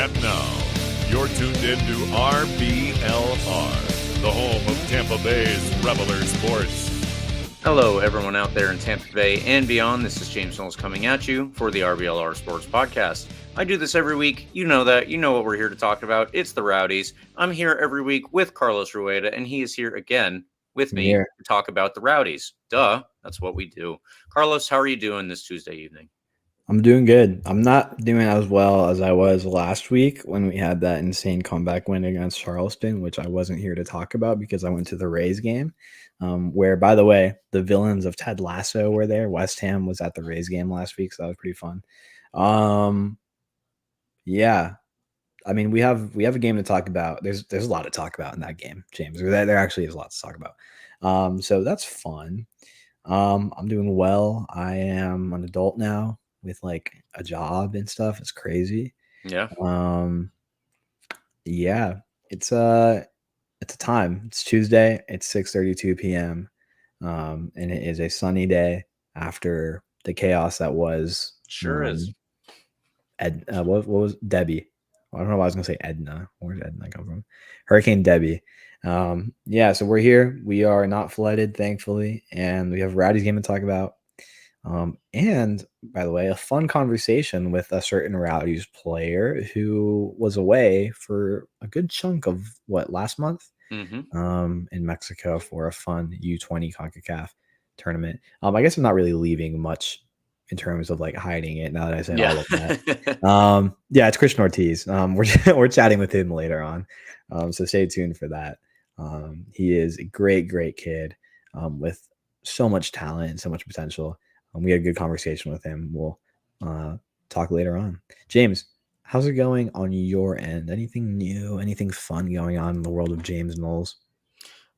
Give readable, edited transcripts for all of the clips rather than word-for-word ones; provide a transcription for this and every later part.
And now, you're tuned in to RBLR, the home of Tampa Bay's Reveler Sports. Hello, everyone out there in Tampa Bay and beyond. This is James Knowles coming at you for the RBLR Sports Podcast. I do this every week. You know that. You know what we're here to talk about. It's the Rowdies. I'm here every week with Carlos Rueda, and he is here again with me to talk about the Rowdies. Duh, that's what we do. Carlos, how are you doing this Tuesday evening? I'm doing good. I'm not doing as well as I was last week when we had that insane comeback win against Charleston, which I wasn't here to talk about because I went to the Rays game, where, by the way, the villains of Ted Lasso were there. West Ham was at the Rays game last week, so that was pretty fun. Yeah. I mean, we have a game to talk about. There's a lot to talk about in that game, James. There actually is a lot to talk about. So that's fun. I'm doing well. I am an adult now with like a job and stuff. It's crazy. Yeah. Yeah. It's a time. It's Tuesday. It's 6:32 p.m. And it is a sunny day after the chaos that was. Sure is. What was Debbie? I don't know why I was gonna say Edna. Where did Edna come from? Hurricane Debbie. Yeah, so we're here. We are not flooded, thankfully, and we have Rowdy's game to talk about. And by the way, a fun conversation with a certain Rowdy's player who was away for a good chunk of last month, in Mexico for a fun U20 CONCACAF tournament. I guess I'm not really leaving much in terms of like hiding it now that I said all of that. Yeah, it's Cristian Ortiz. We're chatting with him later on. So stay tuned for that. He is a great kid with so much talent and so much potential. We had a good conversation with him. We'll talk later on. James, how's it going on your end? Anything new? Anything fun going on in the world of James Knowles?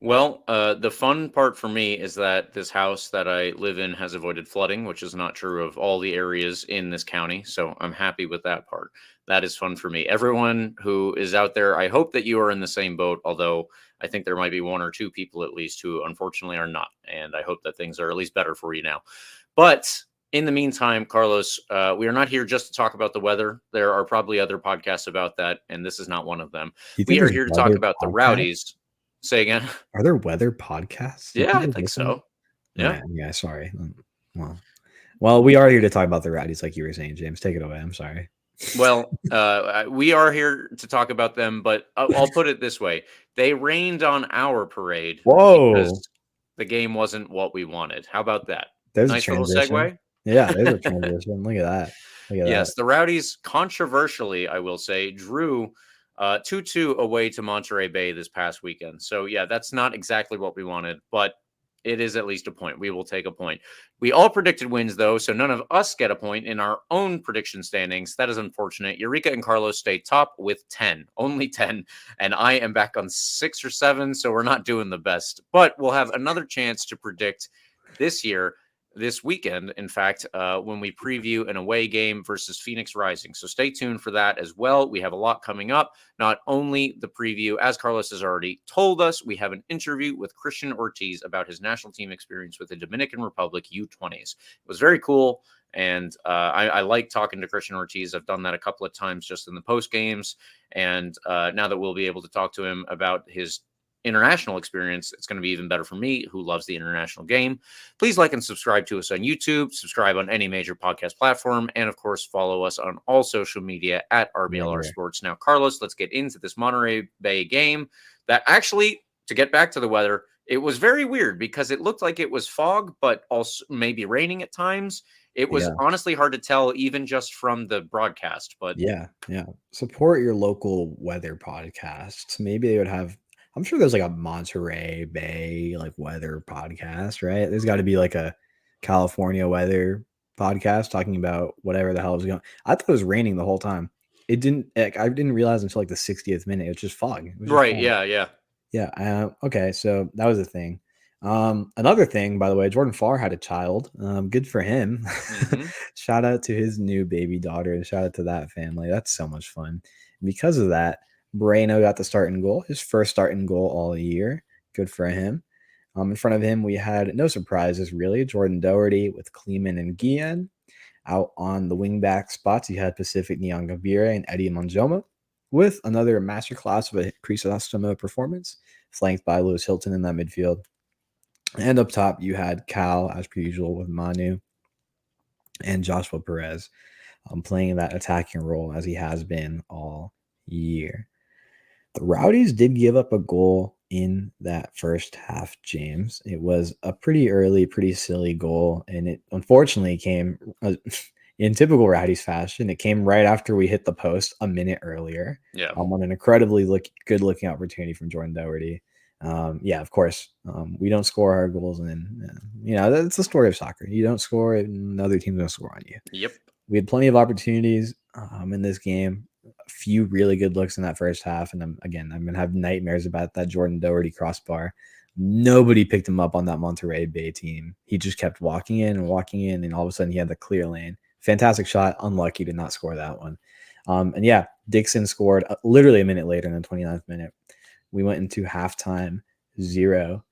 Well, the fun part for me is that this house that I live in has avoided flooding, which is not true of all the areas in this county. So I'm happy with that part. That is fun for me. Everyone who is out there, I hope that you are in the same boat, although I think there might be one or two people at least who unfortunately are not. And I hope that things are at least better for you now. But in the meantime, Carlos, we are not here just to talk about the weather. There are probably other podcasts about that, and this is not one of them. We are here to talk about the Rowdies. Say again. Are there weather podcasts? Yeah, I think so. Yeah. Yeah, sorry. Well, we are here to talk about the Rowdies, like you were saying, James. Take it away. I'm sorry. Well, we are here to talk about them, but I'll put it this way. They rained on our parade. Whoa. Because the game wasn't what we wanted. How about that? There's nice a little segue. Yeah, there's a transition. Look at that. Yes, the Rowdies, controversially, I will say, drew 2-2 away to Monterey Bay this past weekend. So, yeah, that's not exactly what we wanted, but it is at least a point. We will take a point. We all predicted wins, though, so none of us get a point in our own prediction standings. That is unfortunate. Eureka and Carlos stay top with 10, only 10, and I am back on 6 or 7, so we're not doing the best. But we'll have another chance to predict this weekend, in fact, when we preview an away game versus Phoenix Rising. So stay tuned for that as well. We have a lot coming up. Not only the preview, as Carlos has already told us, we have an interview with Cristian Ortiz about his national team experience with the Dominican Republic U20s. It was very cool. And I like talking to Cristian Ortiz. I've done that a couple of times just in the post games. And now that we'll be able to talk to him about his international experience, it's going to be even better for me, who loves the international game. Please like and subscribe to us on YouTube, subscribe on any major podcast platform, and of course follow us on all social media at RBLR Sports. Now, Carlos, let's get into this Monterey Bay game that actually, to get back to the weather, it was very weird because it looked like it was fog, but also maybe raining at times. It was honestly hard to tell even just from the broadcast. But yeah. Support your local weather podcasts. Maybe they would have, I'm sure there's like a Monterey Bay like weather podcast, right? There's got to be like a California weather podcast talking about whatever the hell was going. I thought it was raining the whole time. I didn't realize until like the 60th minute. It was just fog. Right. Fog. Yeah. Okay. So that was a thing. Another thing, by the way, Jordan Farr had a child. Good for him. Shout out to his new baby daughter and shout out to that family. That's so much fun. And because of that, Moreno got the start and goal, his first start and goal all year. Good for him. In front of him, we had no surprises, really. Jordan Doherty with Kleeman and Guillen. Out on the wingback spots, you had Pacific Nyangabire and Eddie Monjoma. with another masterclass of a Crisostomo performance, flanked by Lewis Hilton in that midfield. And up top, you had Cal, as per usual, with Manu and Joshua Perez playing that attacking role as he has been all year. The Rowdies did give up a goal in that first half, James. It was a pretty early, pretty silly goal, and it unfortunately came in typical Rowdies fashion. It came right after we hit the post a minute earlier. Yeah. On an incredibly good-looking opportunity from Jordan Doherty. Yeah, of course, we don't score our goals, and then that's the story of soccer. You don't score, and another team's going to score on you. Yep. We had plenty of opportunities in this game. A few really good looks in that first half. And I'm going to have nightmares about that Jordan Doherty crossbar. Nobody picked him up on that Monterey Bay team. He just kept walking in, and all of a sudden he had the clear lane. Fantastic shot. Unlucky to not score that one. And yeah, Dixon scored literally a minute later in the 29th minute. We went into halftime 0-0.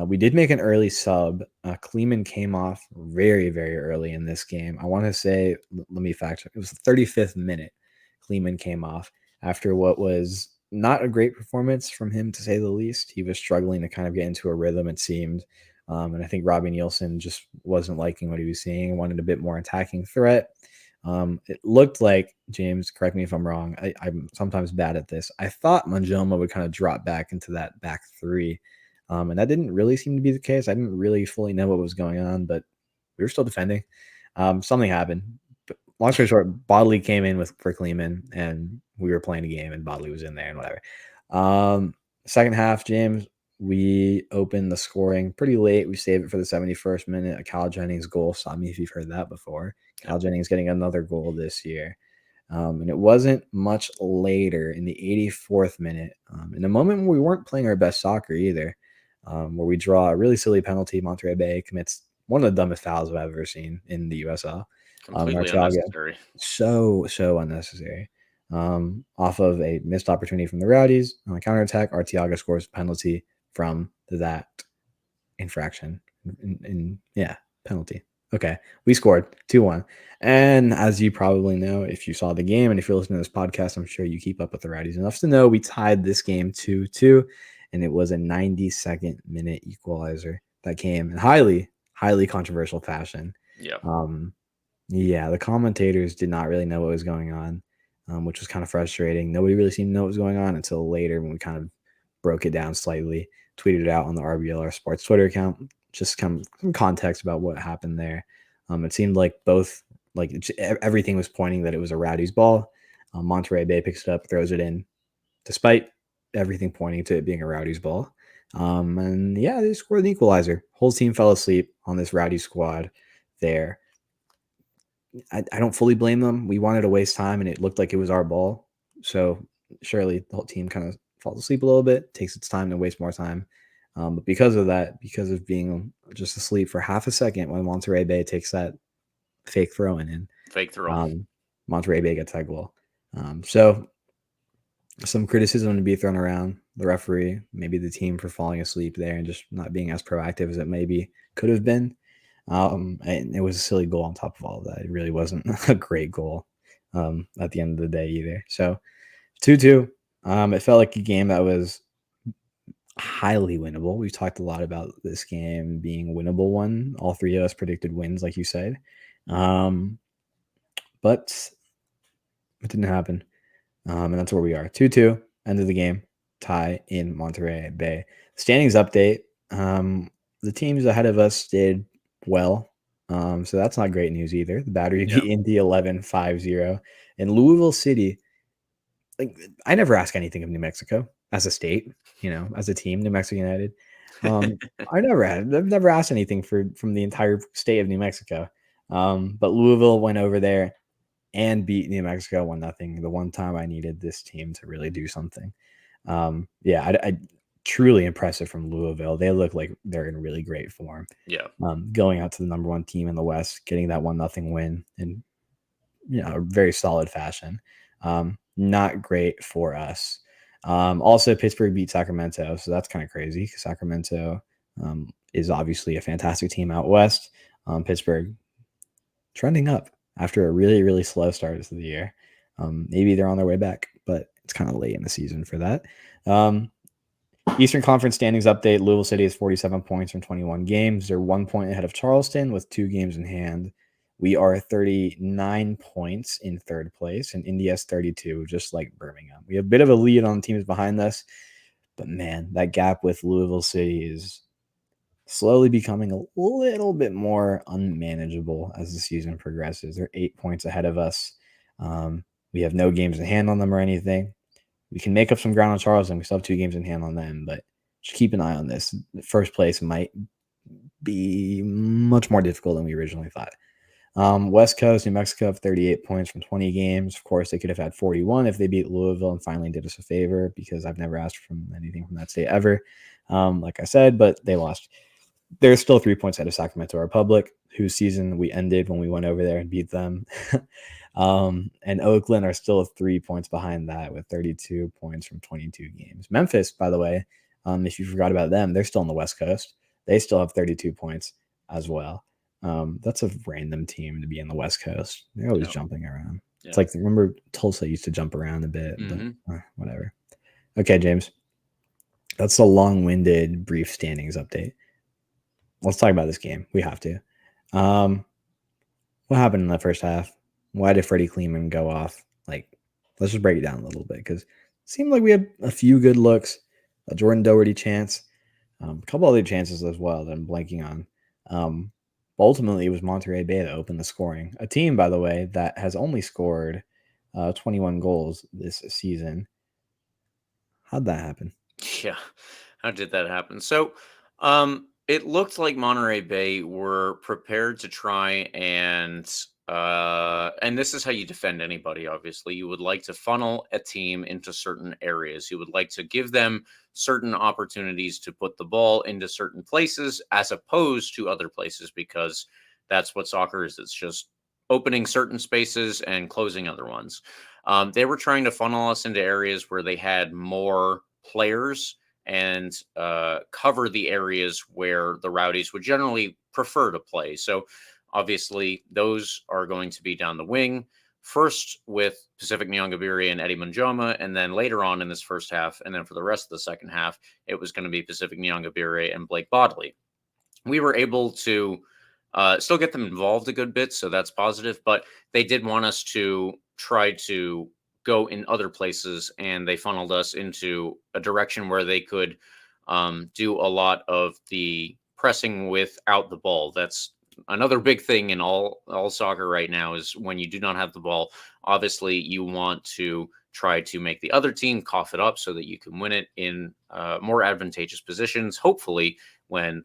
We did make an early sub. Kleeman came off very, very early in this game. I want to say, let me fact check. It was the 35th minute. Kleeman came off after what was not a great performance from him, to say the least. He was struggling to kind of get into a rhythm, it seemed. And I think Robbie Nielsen just wasn't liking what he was seeing, wanted a bit more attacking threat. It looked like, James, correct me if I'm wrong, I'm sometimes bad at this. I thought Manjoma would kind of drop back into that back three. And that didn't really seem to be the case. I didn't really fully know what was going on, but we were still defending. Something happened. But long story short, Bodley came in for Kleeman, and we were playing a game, and Bodley was in there and whatever. Second half, James, we opened the scoring pretty late. We saved it for the 71st minute. A Cal Jennings goal. Stop me if you've heard that before. Cal Jennings getting another goal this year. And it wasn't much later in the 84th minute, in a moment when we weren't playing our best soccer either, where we draw a really silly penalty. Monterey Bay commits one of the dumbest fouls I've ever seen in the USL. Completely unnecessary. So unnecessary. Off of a missed opportunity from the Rowdies on a counterattack, Arteaga scores a penalty from that infraction. Penalty. Okay, we scored 2-1. And as you probably know, if you saw the game and if you're listening to this podcast, I'm sure you keep up with the Rowdies enough to know we tied this game 2-2, and it was a 92nd minute equalizer that came in highly, highly controversial fashion. Yeah. The commentators did not really know what was going on, which was kind of frustrating. Nobody really seemed to know what was going on until later when we kind of broke it down slightly, tweeted it out on the RBLR Sports Twitter account. Just some context about what happened there. It seemed like everything was pointing that it was a Rowdies ball. Monterey Bay picks it up, throws it in, despite everything pointing to it being a Rowdies ball. They scored the equalizer. Whole team fell asleep on this Rowdies squad there. I don't fully blame them. We wanted to waste time, and it looked like it was our ball. So surely the whole team kind of falls asleep a little bit, takes its time to waste more time. But because of being just asleep for half a second when Monterey Bay takes that fake throw in, Monterey Bay gets that goal. So some criticism to be thrown around the referee, maybe the team for falling asleep there and just not being as proactive as it maybe could have been. And it was a silly goal on top of all of that. It really wasn't a great goal at the end of the day either. So 2-2. It felt like a game that was highly winnable. We've talked a lot about this game being a winnable one. All three of us predicted wins, like you said. But it didn't happen. And that's where we are. 2-2, end of the game, tie in Monterey Bay. Standings update. The teams ahead of us did well. So that's not great news either. The Battery beat Indy 11-5-0. And Louisville City, I never ask anything of New Mexico as a state, as a team, New Mexico United. I've never asked anything from the entire state of New Mexico. But Louisville went over there and beat New Mexico 1-0. The one time I needed this team to really do something. I truly impressive from Louisville. They look like they're in really great form. Yeah. Going out to the number one team in the West, getting that 1-0 win in a very solid fashion. Not great for us. Also, Pittsburgh beat Sacramento, so that's kind of crazy because Sacramento is obviously a fantastic team out West. Pittsburgh trending up after a really, really slow start to the year. Maybe they're on their way back, but it's kind of late in the season for that. Eastern Conference standings update. Louisville City has 47 points from 21 games. They're 1 point ahead of Charleston with 2 games in hand. We are 39 points in third place, and Indy has 32, just like Birmingham. We have a bit of a lead on the teams behind us, but man, that gap with Louisville City is slowly becoming a little bit more unmanageable as the season progresses. They're 8 points ahead of us. We have no games in hand on them or anything. We can make up some ground on Charleston. We still have 2 games in hand on them, but just keep an eye on this. First place might be much more difficult than we originally thought. West Coast, New Mexico have 38 points from 20 games. Of course, they could have had 41 if they beat Louisville and finally did us a favor, because I've never asked from anything from that state ever, like I said, but they lost. They're still 3 points ahead of Sacramento Republic, whose season we ended when we went over there and beat them. And Oakland are still 3 points behind that with 32 points from 22 games. Memphis, by the way, if you forgot about them, they're still on the West Coast. They still have 32 points as well. That's a random team to be in the West Coast. They're always jumping around. Yeah. It's like, remember Tulsa used to jump around a bit, but whatever. Okay, James. That's a long-winded, brief standings update. Let's talk about this game. We have to. What happened in the first half? Why did Freddie Kleeman go off? Let's just break it down a little bit, because it seemed like we had a few good looks, a Jordan Doherty chance, a couple other chances as well that I'm blanking on. Ultimately, it was Monterey Bay that opened the scoring. A team, by the way, that has only scored 21 goals this season. How'd that happen? Yeah, how did that happen? So, it looked like Monterey Bay were prepared to try and this is how you defend anybody, obviously. You would like to funnel a team into certain areas. You would like to give them certain opportunities to put the ball into certain places as opposed to other places, because that's what soccer is. It's just opening certain spaces and closing other ones. They were trying to funnel us into areas where they had more players and cover the areas where the Rowdies would generally prefer to play. So obviously those are going to be down the wing, first with Pacific Nyongabire and Eddie Manjoma, and then later on in this first half, and then for the rest of the second half, it was going to be Pacific Nyongabire and Blake Bodley. We were able to still get them involved a good bit, so that's positive, but they did want us to try to go in other places, and they funneled us into a direction where they could do a lot of the pressing without the ball. That's another big thing in all soccer right now, is when you do not have the ball, obviously you want to try to make the other team cough it up so that you can win it in more advantageous positions, hopefully when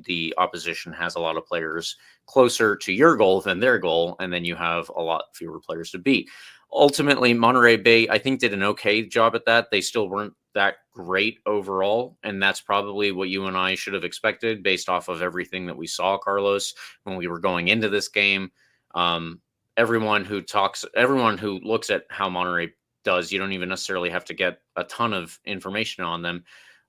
the opposition has a lot of players closer to your goal than their goal, and then you have a lot fewer players to beat. Ultimately, Monterey Bay, I think, did an okay job at that. They still weren't that great overall, and that's probably what you and I should have expected based off of everything that we saw, Carlos, when we were going into this game. Everyone who looks at how Monterey does, you don't even necessarily have to get a ton of information on them.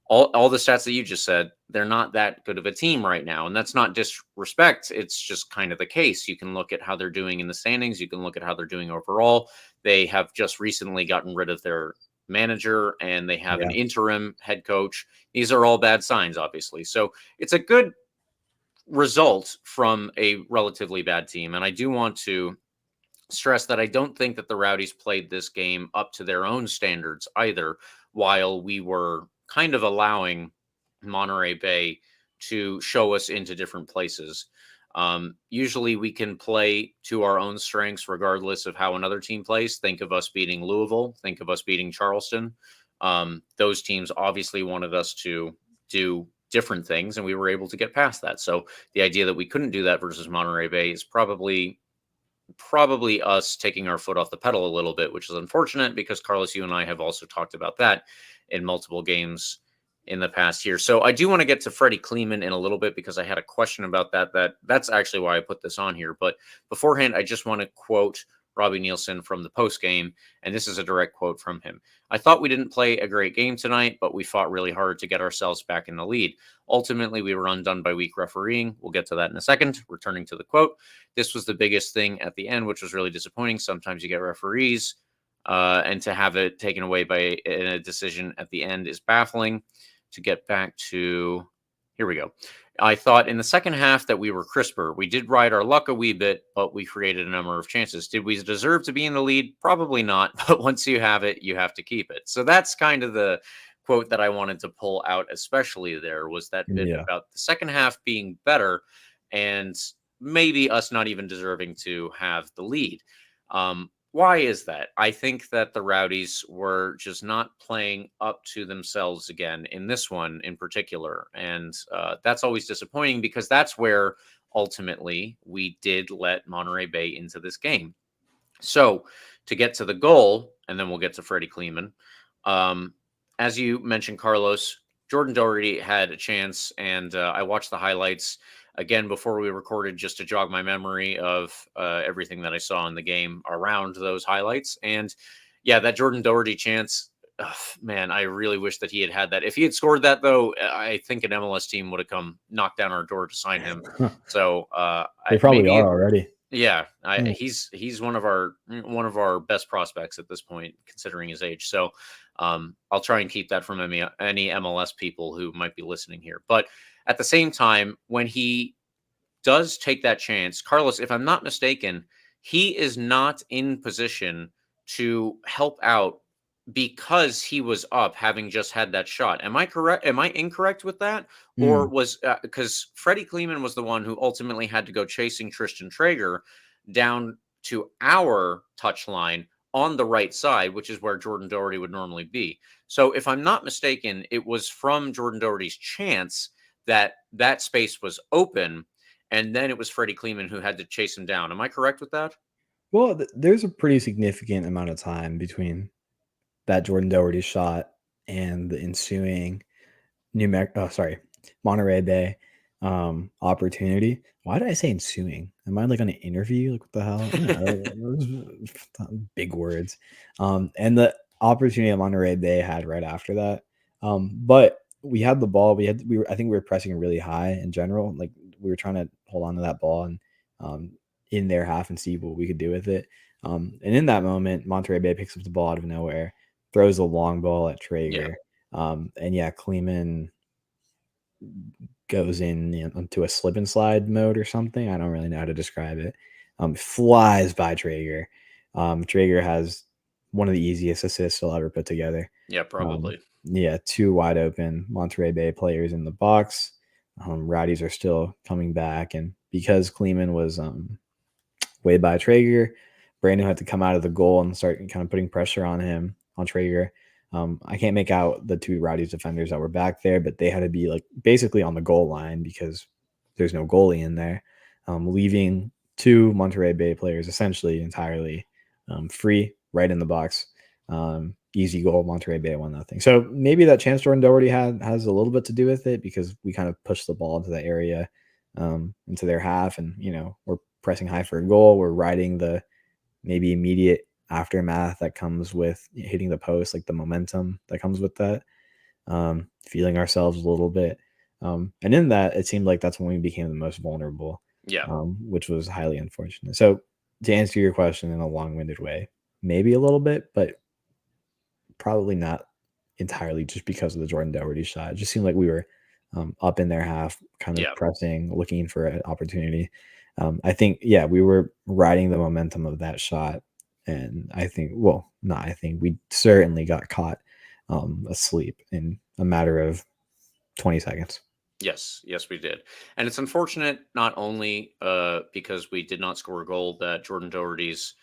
All the stats that you just said, they're not that good of a team right now. And that's not disrespect. It's just kind of the case. You can look at how they're doing in the standings. You can look at how they're doing overall. They have just recently gotten rid of their manager, and they have an interim head coach. These are all bad signs, obviously. So it's a good result from a relatively bad team. And I do want to stress that I don't think that the Rowdies played this game up to their own standards either, while we were kind of allowing Monterey Bay to show us into different places. Usually we can play to our own strengths regardless of how another team plays. Think of us beating Louisville. Think of us beating Charleston. Those teams obviously wanted us to do different things, and we were able to get past that. So the idea that we couldn't do that versus Monterey Bay is probably us taking our foot off the pedal a little bit, which is unfortunate, because Carlos, you and I have also talked about that in multiple games in the past year. So I do want to get to Freddie Kleeman in a little bit, because I had a question about that's actually why I put this on here. But beforehand, I just want to quote Robbie Nielsen from the post game, and this is a direct quote from him. "I thought we didn't play a great game tonight, but we fought really hard to get ourselves back in the lead. Ultimately, we were undone by weak refereeing." We'll get to that in a second. Returning to the quote, "This was the biggest thing at the end, which was really disappointing. Sometimes you get referees and to have it taken away by a decision at the end is baffling. To get back to, here we go. I thought in the second half that we were crisper. We did ride our luck a wee bit, but we created a number of chances. Did we deserve to be in the lead? Probably not. But once you have it, you have to keep it. So that's kind of the quote that I wanted to pull out, especially there was that bit Yeah. about the second half being better and maybe us not even deserving to have the lead. Why is that? I think that the Rowdies were just not playing up to themselves again in this one in particular. And that's always disappointing because that's where ultimately we did let Monterey Bay into this game. So to get to the goal, and then we'll get to Freddie Kleeman. As you mentioned, Carlos, Jordan Doherty had a chance, and I watched the highlights again before we recorded just to jog my memory of everything that I saw in the game around those highlights. And yeah, that Jordan Doherty chance, ugh, man, I really wish that he had that. If he had scored that, though, I think an MLS team would have come knock down our door to sign him. So They probably maybe are already. yeah, Hmm. he's one of our best prospects at this point, considering his age. So I'll try and keep that from any MLS people who might be listening here. But at the same time, when he does take that chance, Carlos, if I'm not mistaken, he is not in position to help out because he was up, having just had that shot. Am I correct? Am I incorrect with that? Or Mm. was because Freddie Kleeman was the one who ultimately had to go chasing Tristan Traeger down to our touch line on the right side, which is where Jordan Doherty would normally be. So if I'm not mistaken, it was from Jordan Doherty's chance that that space was open, and then it was Freddie Kleeman who had to chase him down. Am I correct with that? Well, there's a pretty significant amount of time between that Jordan Doherty shot and the ensuing Monterey Bay opportunity. Why did I say ensuing? Am I like on an interview? Like what the hell? Big words. And the opportunity that Monterey Bay had right after that. But we had the ball. I think we were pressing really high in general. Like we were trying to hold on to that ball and in their half and see what we could do with it. And in that moment, Monterey Bay picks up the ball out of nowhere, throws a long ball at Yeah. Traeger. And yeah, Kleeman goes into a slip and slide mode or something. I don't really know how to describe it. Flies by Traeger. Traeger has one of the easiest assists he'll ever put together. Yeah, probably. Yeah, two wide open Monterey Bay players in the box. Rowdies are still coming back, and because Kleeman was way by Traeger, Brandon had to come out of the goal and start kind of putting pressure on Traeger. I can't make out the two Rowdies defenders that were back there, but they had to be like basically on the goal line because there's no goalie in there, leaving two Monterey Bay players essentially entirely free right in the box. Easy goal, Monterey Bay 1-0. So maybe that chance Jordan Doherty has a little bit to do with it because we kind of pushed the ball into the area, into their half, and we're pressing high for a goal. We're riding the maybe immediate aftermath that comes with hitting the post, like the momentum that comes with that, feeling ourselves a little bit. And in that, it seemed like that's when we became the most vulnerable, Yeah. which was highly unfortunate. So to answer your question in a long-winded way, maybe a little bit, but probably not entirely just because of the Jordan Doherty shot. It just seemed like we were up in their half, kind of Yeah. pressing, looking for an opportunity. I think, yeah, we were riding the momentum of that shot. And I think, we certainly got caught asleep in a matter of 20 seconds. Yes, we did. And it's unfortunate not only because we did not score a goal that Jordan Doherty's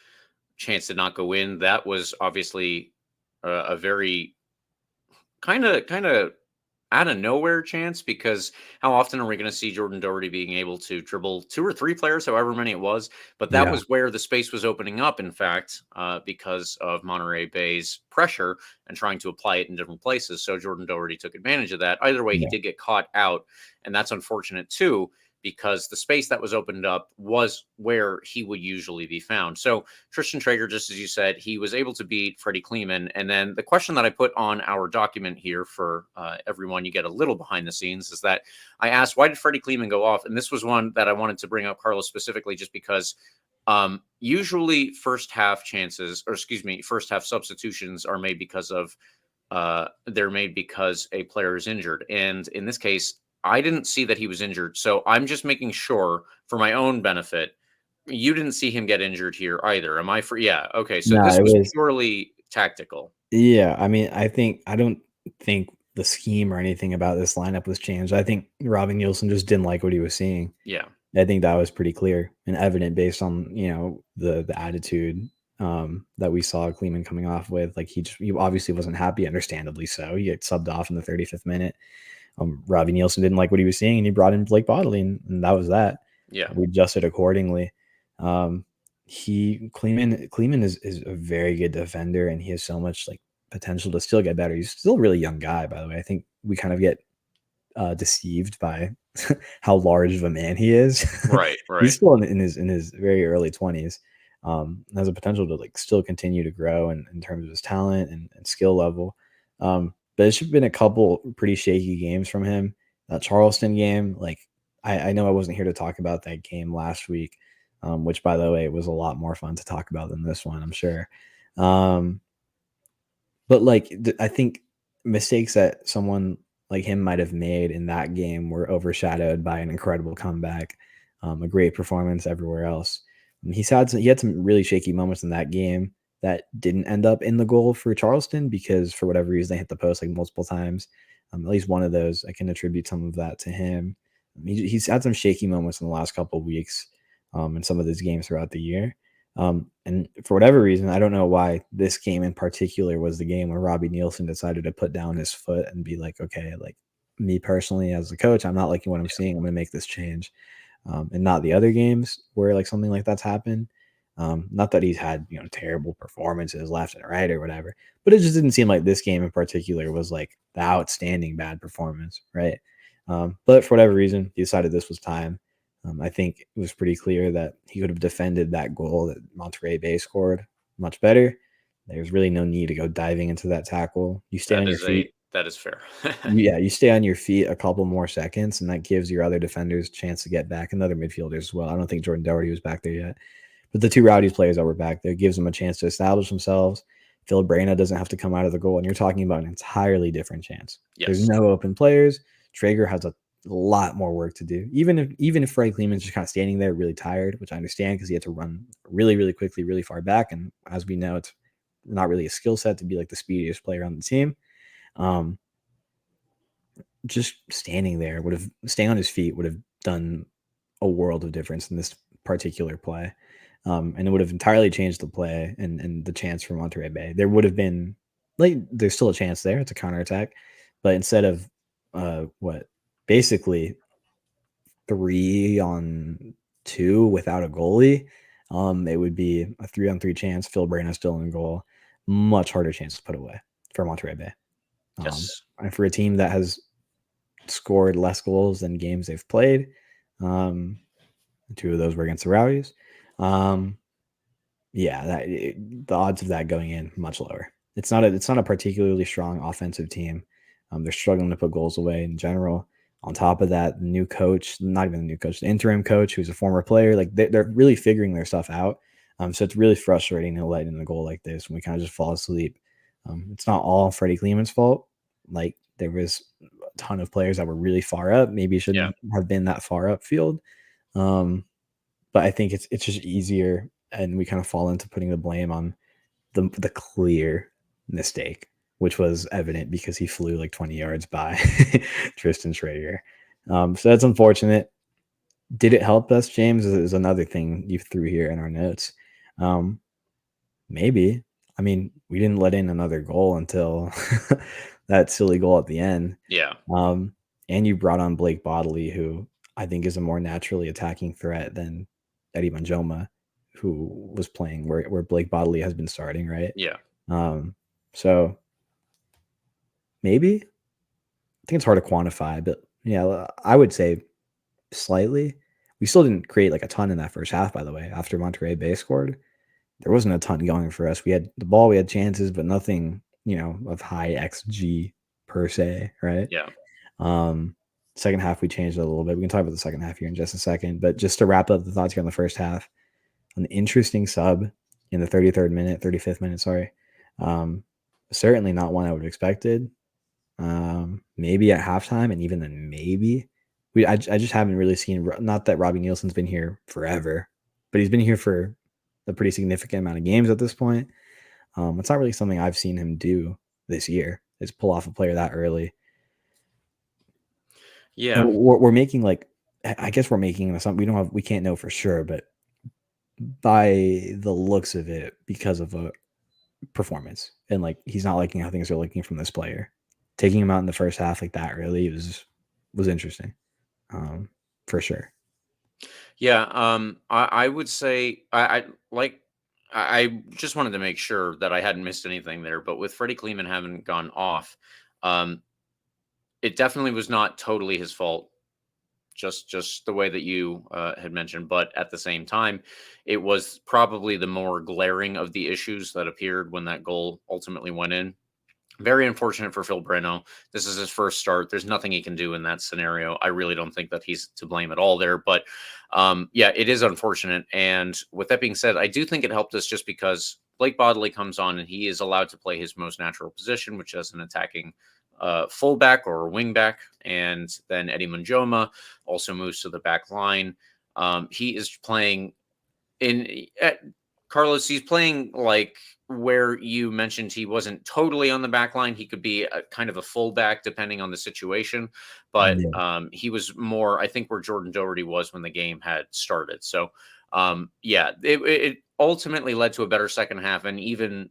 chance did not go in. That was obviously a very kind of out of nowhere chance, because how often are we going to see Jordan Doherty being able to dribble two or three players, however many it was? But that Yeah. was where the space was opening up, in fact, because of Monterey Bay's pressure and trying to apply it in different places. So Jordan Doherty took advantage of that. Either way, he Yeah. did get caught out, and that's unfortunate too, because the space that was opened up was where he would usually be found. So Tristan Traeger, just as you said, he was able to beat Freddie Kleeman. And then the question that I put on our document here for everyone, you get a little behind the scenes, is that I asked, why did Freddie Kleeman go off? And this was one that I wanted to bring up, Carlos, specifically just because Usually first half substitutions are made because of they're made because a player is injured. And in this case, I didn't see that he was injured. So I'm just making sure for my own benefit, you didn't see him get injured here either. Am I for? Yeah. Okay. So No, this it was was. purely tactical. Yeah, I mean, I don't think the scheme or anything about this lineup was changed. I think Robbie Nielsen just didn't like what he was seeing. Yeah. I think that was pretty clear and evident based on the attitude that we saw Kleeman coming off with. Like he obviously wasn't happy, understandably so. He got subbed off in the 35th minute. Robbie Nielsen didn't like what he was seeing, and he brought in Blake Bodley, and that was that. Yeah. We adjusted accordingly. Kleeman is a very good defender, and he has so much like potential to still get better. He's still a really young guy, by the way. I think we kind of get deceived by how large of a man he is. Right. He's still in his very early 20s. Has a potential to like still continue to grow in terms of his talent and skill level. But it's been a couple pretty shaky games from him. That Charleston game, like I know I wasn't here to talk about that game last week, which by the way was a lot more fun to talk about than this one, I'm sure. But like I think mistakes that someone like him might have made in that game were overshadowed by an incredible comeback, a great performance everywhere else. And he had some really shaky moments in that game that didn't end up in the goal for Charleston because for whatever reason they hit the post like multiple times. At least one of those, I can attribute some of that to him. He's had some shaky moments in the last couple of weeks in some of these games throughout the year. And for whatever reason, I don't know why this game in particular was the game where Robbie Nielsen decided to put down his foot and be like, okay, like me personally as the coach, I'm not liking what I'm seeing. I'm going to make this change. And not the other games where like something like that's happened. Not that he's had, terrible performances left and right or whatever, but it just didn't seem like this game in particular was like the outstanding bad performance. Right. But for whatever reason, he decided this was time. I think it was pretty clear that he could have defended that goal that Monterey Bay scored much better. There's really no need to go diving into that tackle. You stay on your feet. That is fair. Yeah, you stay on your feet a couple more seconds, and that gives your other defenders a chance to get back, and other midfielders as well. I don't think Jordan Doherty was back there yet. But the two Rowdies players that were back there gives them a chance to establish themselves. Phil Brana doesn't have to come out of the goal, and you're talking about an entirely different chance. Yes. There's no open players. Traeger has a lot more work to do. Even if Freddie Kleeman's just kind of standing there really tired, which I understand because he had to run really, really quickly, really far back. And as we know, it's not really a skill set to be like the speediest player on the team. Just staying on his feet would have done a world of difference in this particular play. And it would have entirely changed the play and the chance for Monterey Bay. There would have been there's still a chance there. It's a counterattack, but instead of basically 3-on-2 without a goalie, it would be a 3-on-3 chance. Phil Brana still in goal. Much harder chance to put away for Monterey Bay. Yes. And for a team that has scored less goals than games they've played, 2 of those were against the Rowdies. The odds of that going in much lower. It's not a particularly strong offensive team. They're struggling to put goals away in general. On top of that, the new coach, not even the new coach, the interim coach, who's a former player, like they're really figuring their stuff out. So it's really frustrating to let in a goal like this when we kind of just fall asleep. It's not all Freddie Kleeman's fault. Like there was a ton of players that were really far up. Maybe it shouldn't have been that far upfield. But I think it's just easier, and we kind of fall into putting the blame on the clear mistake, which was evident because he flew like 20 yards by Tristan Traeger. So that's unfortunate. Did it help us, James? Is another thing you threw here in our notes. Maybe. I mean, we didn't let in another goal until that silly goal at the end. Yeah. And you brought on Blake Bodley, who I think is a more naturally attacking threat than Eddie Manjoma, who was playing where Blake Bodley has been starting, right? Yeah. So maybe. I think it's hard to quantify, but yeah, I would say slightly. We still didn't create like a ton in that first half, by the way. After Monterey Bay scored, there wasn't a ton going for us. We had the ball, we had chances, but nothing, of high XG per se, right? Yeah. Second half, we changed it a little bit. We can talk about the second half here in just a second, but just to wrap up the thoughts here on the first half, an interesting sub in the 33rd minute, 35th minute, sorry. Certainly not one I would have expected. Maybe at halftime, and even then maybe. I just haven't really seen, not that Robbie Nielsen's been here forever, but he's been here for a pretty significant amount of games at this point. It's not really something I've seen him do this year, is pull off a player that early. Yeah. And we're making like, I guess we're making something we can't know for sure, but by the looks of it, because of a performance, and like he's not liking how things are looking from this player. Taking him out in the first half like that early was interesting, for sure. Yeah, I would say I just wanted to make sure that I hadn't missed anything there. But with Freddie Kleeman having gone off, it definitely was not totally his fault. Just the way that you had mentioned, but at the same time, it was probably the more glaring of the issues that appeared when that goal ultimately went in. Very unfortunate for Phil Breno. This is his first start. There's nothing he can do in that scenario. I really don't think that he's to blame at all there. But yeah, it is unfortunate. And with that being said, I do think it helped us just because Blake Bodley comes on and he is allowed to play his most natural position, which is an attacking fullback or wingback. And then Eddie Munjoma also moves to the back line. He is playing Carlos, he's playing like where you mentioned he wasn't totally on the back line. He could be a kind of a fullback depending on the situation, but Yeah. he was more, I think, where Jordan Doherty was when the game had started. So yeah, it ultimately led to a better second half. And even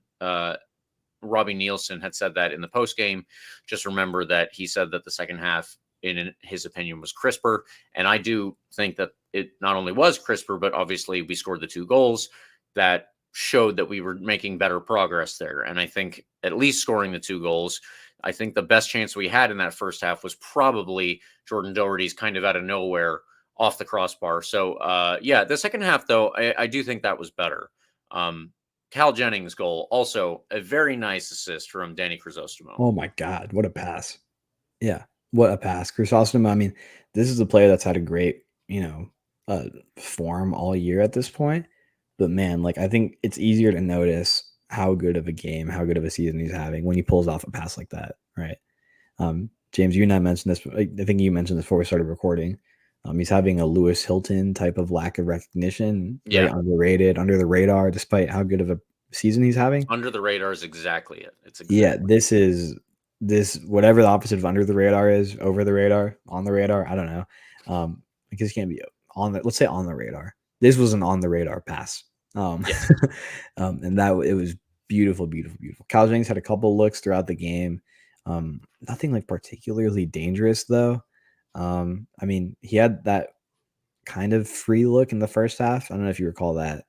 Robbie Nielsen had said that in the post game. Just remember that he said that the second half, in his opinion, was crisper. And I do think that it not only was crisper, but obviously we scored the 2 goals that showed that we were making better progress there. And I think at least scoring the 2 goals, I think the best chance we had in that first half was probably Jordan Doherty's kind of out of nowhere off the crossbar. So yeah, the second half, though, I do think that was better. Cal Jennings' goal, also a very nice assist from Danny Crisostomo. Oh my God, what a pass! Yeah, what a pass, Crisostomo. I mean, this is a player that's had a great, form all year at this point. But man, like I think it's easier to notice how good of a game, how good of a season he's having when he pulls off a pass like that, right? James, you and I mentioned this. I think you mentioned this before we started recording. He's having a Lewis Hilton type of lack of recognition, very underrated, under the radar, despite how good of a season he's having. Under the radar is exactly it. It's Yeah, exactly this whatever the opposite of under the radar is, over the radar, on the radar. I don't know. Because it can't be on the, let's say on the radar. This was an on the radar pass. Yes. And that it was beautiful, beautiful, beautiful. Cal Jennings had a couple looks throughout the game. Nothing like particularly dangerous though. I mean, he had that kind of free look in the first half. I don't know if you recall that.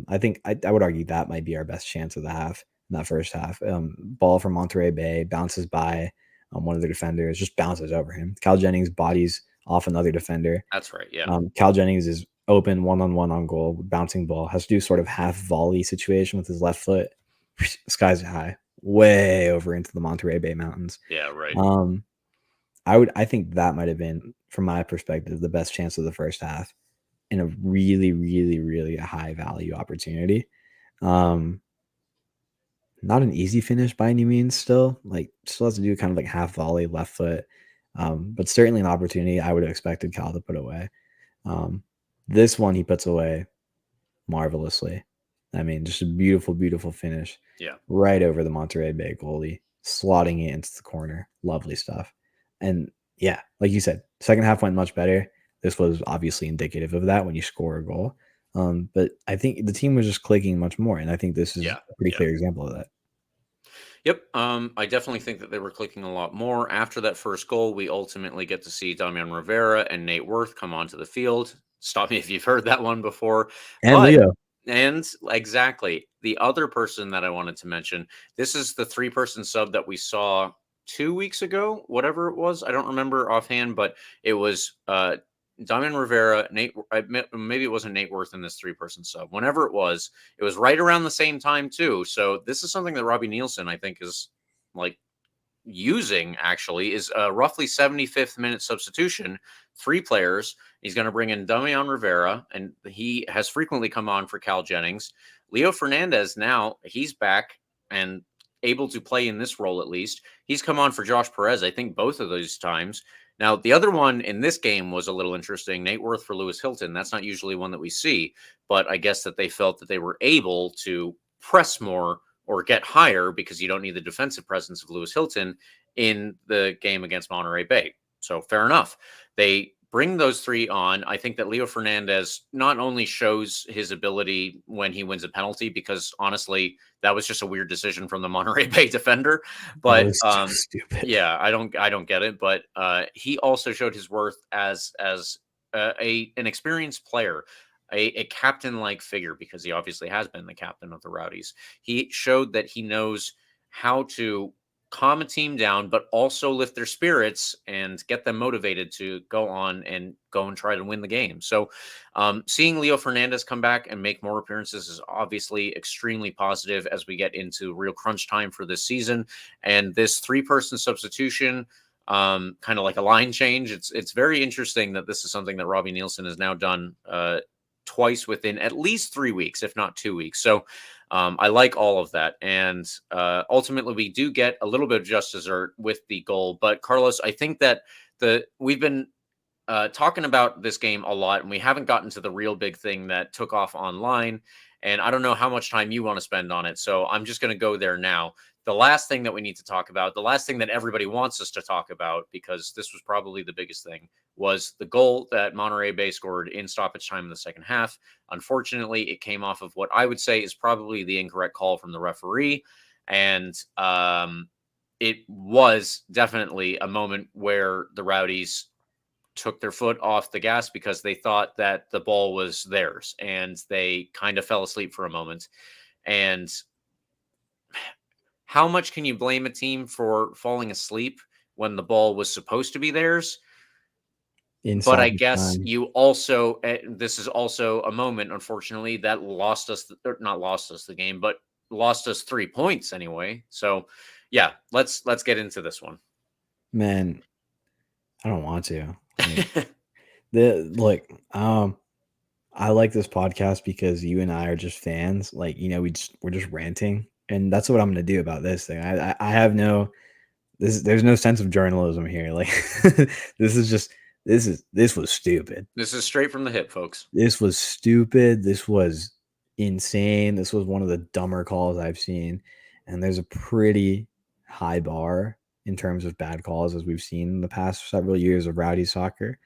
I think I would argue that might be our best chance of the half in that first half. Ball from Monterey Bay bounces by one of the defenders, just bounces over him. Cal Jennings bodies off another defender. That's right. Yeah. Cal Jennings is open one-on-one on goal, bouncing ball, has to do sort of half volley situation with his left foot. Skies are high, way over into the Monterey Bay Mountains. Yeah, right. I think that might have been, from my perspective, the best chance of the first half in a really, really, really high value opportunity. Not an easy finish by any means still. Like still has to do kind of like half volley, left foot. But certainly an opportunity I would have expected Cal to put away. This one he puts away marvelously. I mean, just a beautiful, beautiful finish. Yeah. Right over the Monterey Bay goalie, slotting it into the corner. Lovely stuff. And yeah, like you said, second half went much better. This was obviously indicative of that when you score a goal. But I think the team was just clicking much more. And I think this is a pretty clear example of that. Yep. I definitely think that they were clicking a lot more. After that first goal, we ultimately get to see Damian Rivera and Nate Worth come onto the field. Stop me if you've heard that one before. And Leo. And exactly. The other person that I wanted to mention, this is the 3-person sub that we saw 2 weeks ago, whatever it was. I don't remember offhand, but it was Damian Rivera, maybe it wasn't Nate Worth in this 3-person sub. Whenever it was right around the same time too. So this is something that Robbie Nielsen, I think, is like using actually is a roughly 75th minute substitution, 3 players. He's going to bring in Damian Rivera, and he has frequently come on for Cal Jennings. Leo Fernandez, now he's back and able to play in this role at least. He's come on for Josh Perez, I think both of those times. Now, the other one in this game was a little interesting. Nate Worth for Lewis Hilton. That's not usually one that we see, but I guess that they felt that they were able to press more or get higher because you don't need the defensive presence of Lewis Hilton in the game against Monterey Bay. So fair enough. They bring those 3 on. I think that Leo Fernandez not only shows his ability when he wins a penalty, because honestly, that was just a weird decision from the Monterey Bay defender. But so stupid. yeah, I don't get it. But he also showed his worth as an experienced player, a captain-like figure, because he obviously has been the captain of the Rowdies. He showed that he knows how to calm a team down, but also lift their spirits and get them motivated to go on and try to win the game. So seeing Leo Fernandez come back and make more appearances is obviously extremely positive as we get into real crunch time for this season. And this 3-person substitution, kind of like a line change, it's very interesting that this is something that Robbie Nielsen has now done twice within at least 3 weeks, if not 2 weeks. So I like all of that. And ultimately, we do get a little bit of just dessert with the goal. But Carlos, I think that we've been talking about this game a lot, and we haven't gotten to the real big thing that took off online. And I don't know how much time you want to spend on it. So I'm just going to go there now. The last thing that we need to talk about, the last thing that everybody wants us to talk about, because this was probably the biggest thing, was the goal that Monterey Bay scored in stoppage time in the second half. Unfortunately, it came off of what I would say is probably the incorrect call from the referee. And it was definitely a moment where the Rowdies took their foot off the gas because they thought that the ball was theirs, and they kind of fell asleep for a moment. And how much can you blame a team for falling asleep when the ball was supposed to be theirs? But I guess you also, this is also a moment, unfortunately, that lost us, or not lost us the game, but lost us 3 points anyway. So yeah, let's get into this one. Man, I don't want to. I like this podcast because you and I are just fans. Like, we're just ranting, and that's what I'm going to do about this thing. I have there's no sense of journalism here. Like, this was stupid. This is straight from the hip, folks. This was stupid. This was insane. This was one of the dumber calls I've seen, and there's a pretty high bar in terms of bad calls as we've seen in the past several years of Rowdy soccer.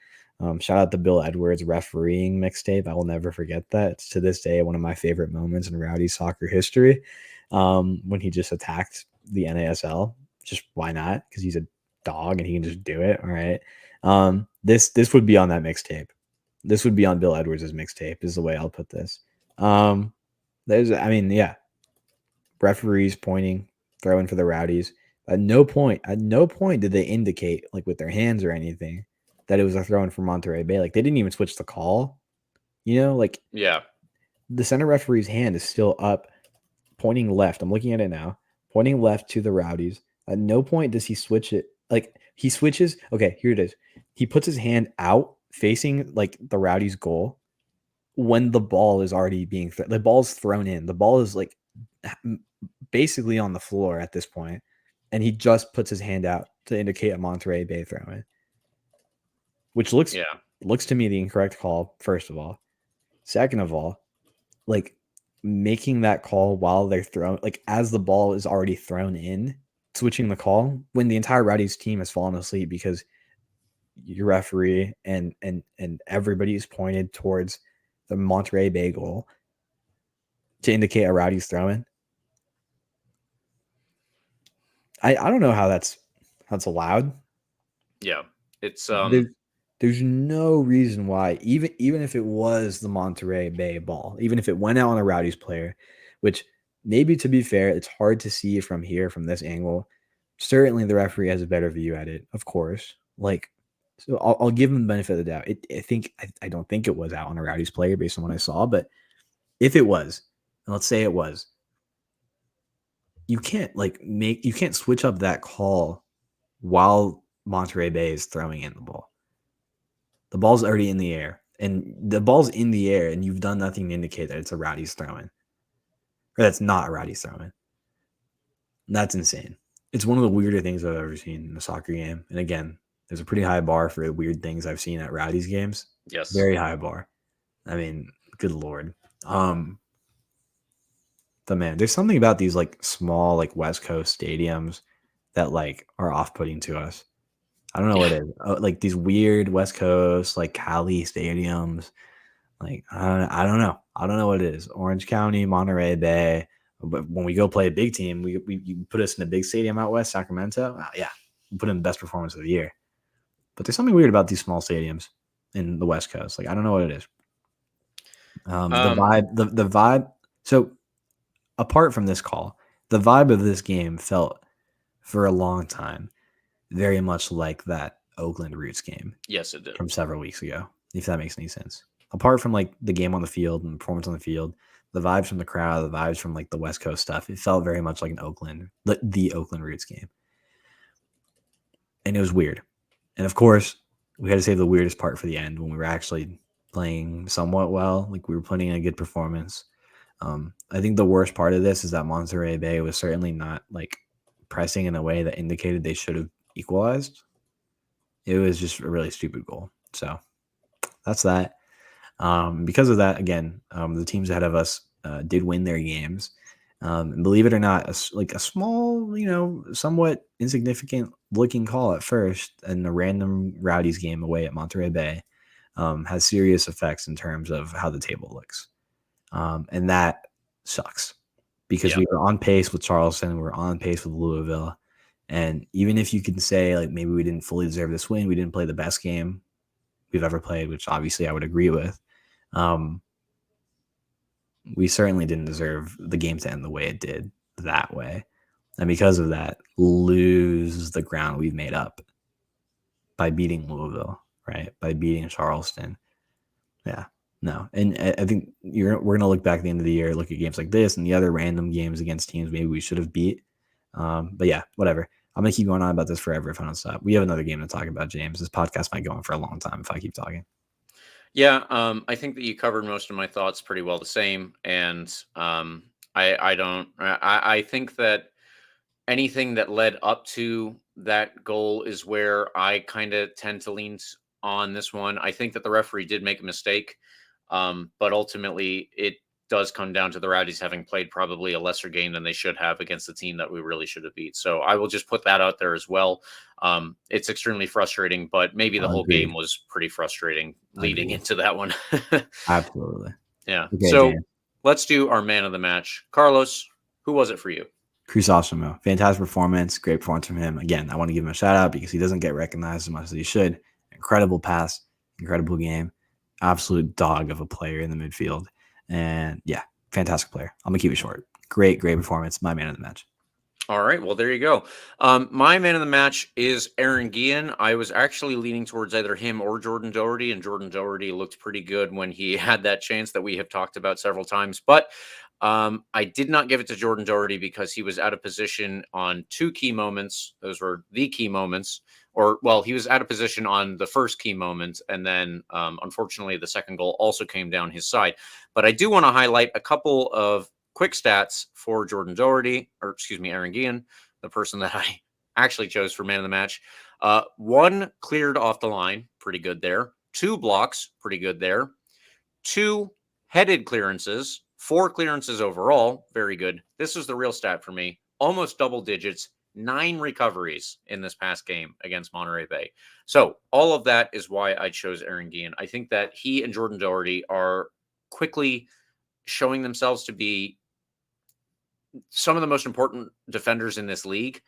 Shout out to Bill Edwards' refereeing mixtape. I will never forget that. It's to this day one of my favorite moments in Rowdy soccer history, when he just attacked the NASL. Just why not? Because he's a dog and he can just do it. All right. This would be on that mixtape. This would be on Bill Edwards' mixtape is the way I'll put this. Referees pointing, throwing for the Rowdies. At no point did they indicate, like with their hands or anything, that it was a throw-in for Monterey Bay. Like, they didn't even switch the call. Yeah. The center referee's hand is still up, pointing left. I'm looking at it now, pointing left to the Rowdies. At no point does he switch it. Like, he switches. Okay, here it is. He puts his hand out facing like the Rowdies' goal when the ball is already being the ball's thrown in. The ball is like basically on the floor at this point, and he just puts his hand out to indicate a Monterey Bay throw-in, which looks to me the incorrect call, first of all. Second of all, like, making that call while they're thrown, like as the ball is already thrown in, switching the call when the entire Rowdies team has fallen asleep because your referee and everybody is pointed towards the Monterey Bay goal to indicate a Rowdies throw-in. I don't know how that's allowed. Yeah, it's there's no reason why, even if it was the Monterey Bay ball, even if it went out on a Rowdies player, which maybe, to be fair, it's hard to see from here, from this angle. Certainly the referee has a better view at it, of course. Like, so I'll give him the benefit of the doubt. I don't think it was out on a Rowdies player based on what I saw, but if it was, and let's say it was, you can't switch up that call while Monterey Bay is throwing in the ball. The ball's already in the air. And the ball's in the air, and you've done nothing to indicate that it's a Rowdies throw-in. Or that's not a Rowdies throw-in. That's insane. It's one of the weirder things I've ever seen in a soccer game. And again, there's a pretty high bar for the weird things I've seen at Rowdies games. Yes. Very high bar. I mean, good Lord. But man, there's something about these like small like West Coast stadiums that like are off-putting to us. I don't know what it is. Like these weird West Coast like Cali stadiums. Like I don't know. I don't know what it is. Orange County, Monterey Bay. But when we go play a big team, you put us in a big stadium out west, Sacramento. Yeah, we put in the best performance of the year. But there's something weird about these small stadiums in the West Coast. Like I don't know what it is. The vibe. So apart from this call, the vibe of this game felt for a long time very much like that Oakland Roots game. Yes, it did. From several weeks ago, if that makes any sense. Apart from like the game on the field and the performance on the field, the vibes from the crowd, the vibes from like the West Coast stuff, it felt very much like the Oakland Roots game. And it was weird. And of course, we had to save the weirdest part for the end when we were actually playing somewhat well. Like we were putting in a good performance. I think the worst part of this is that Monterey Bay was certainly not like pressing in a way that indicated they should have equalized. It was just a really stupid goal. So that's that. Because of that, again, the teams ahead of us did win their games. And believe it or not, a small, somewhat insignificant looking call at first and a random Rowdies game away at Monterey Bay has serious effects in terms of how the table looks. And that sucks because we were on pace with Charleston. We were on pace with Louisville. And even if you can say like maybe we didn't fully deserve this win, we didn't play the best game we've ever played, which obviously I would agree with. We certainly didn't deserve the game to end the way it did that way. And because of that, lose the ground we've made up by beating Louisville, right? By beating Charleston. Yeah, no. And I think we're going to look back at the end of the year, look at games like this and the other random games against teams maybe we should have beat. But yeah, whatever. I'm going to keep going on about this forever if I don't stop. We have another game to talk about, James. This podcast might go on for a long time if I keep talking. Yeah, I think that you covered most of my thoughts pretty well the same. And I think that anything that led up to that goal is where I kind of tend to lean on this one. I think that the referee did make a mistake, but ultimately it does come down to the Rowdies having played probably a lesser game than they should have against the team that we really should have beat. So I will just put that out there as well. It's extremely frustrating, but maybe the whole game was pretty frustrating leading into that one. Absolutely. Yeah. Okay, so let's do our man of the match. Carlos, who was it for you? Crisostomo. Fantastic performance. Great performance from him. Again, I want to give him a shout out because he doesn't get recognized as much as he should. Incredible pass. Incredible game. Absolute dog of a player in the midfield. And yeah, fantastic player. I'm going to keep it short. Great performance. My man of the match. All right. Well, there you go. My man of the match is Aaron Guillen. I was actually leaning towards either him or Jordan Doherty, and Jordan Doherty looked pretty good when he had that chance that we have talked about several times. But I did not give it to Jordan Doherty because he was out of position on two key moments. Those were the key moments. He was out of position on the first key moment, and then unfortunately the second goal also came down his side. But I do want to highlight a couple of quick stats for Jordan Doherty, Aaron Guillen, the person that I actually chose for man of the match. 1 cleared off the line, pretty good there. 2 blocks, pretty good there. 2 headed clearances, 4 clearances overall, very good. This is the real stat for me. Almost double digits. 9 recoveries in this past game against Monterey Bay. So all of that is why I chose Aaron Guillen. I think that he and Jordan Doherty are quickly showing themselves to be some of the most important defenders in this league.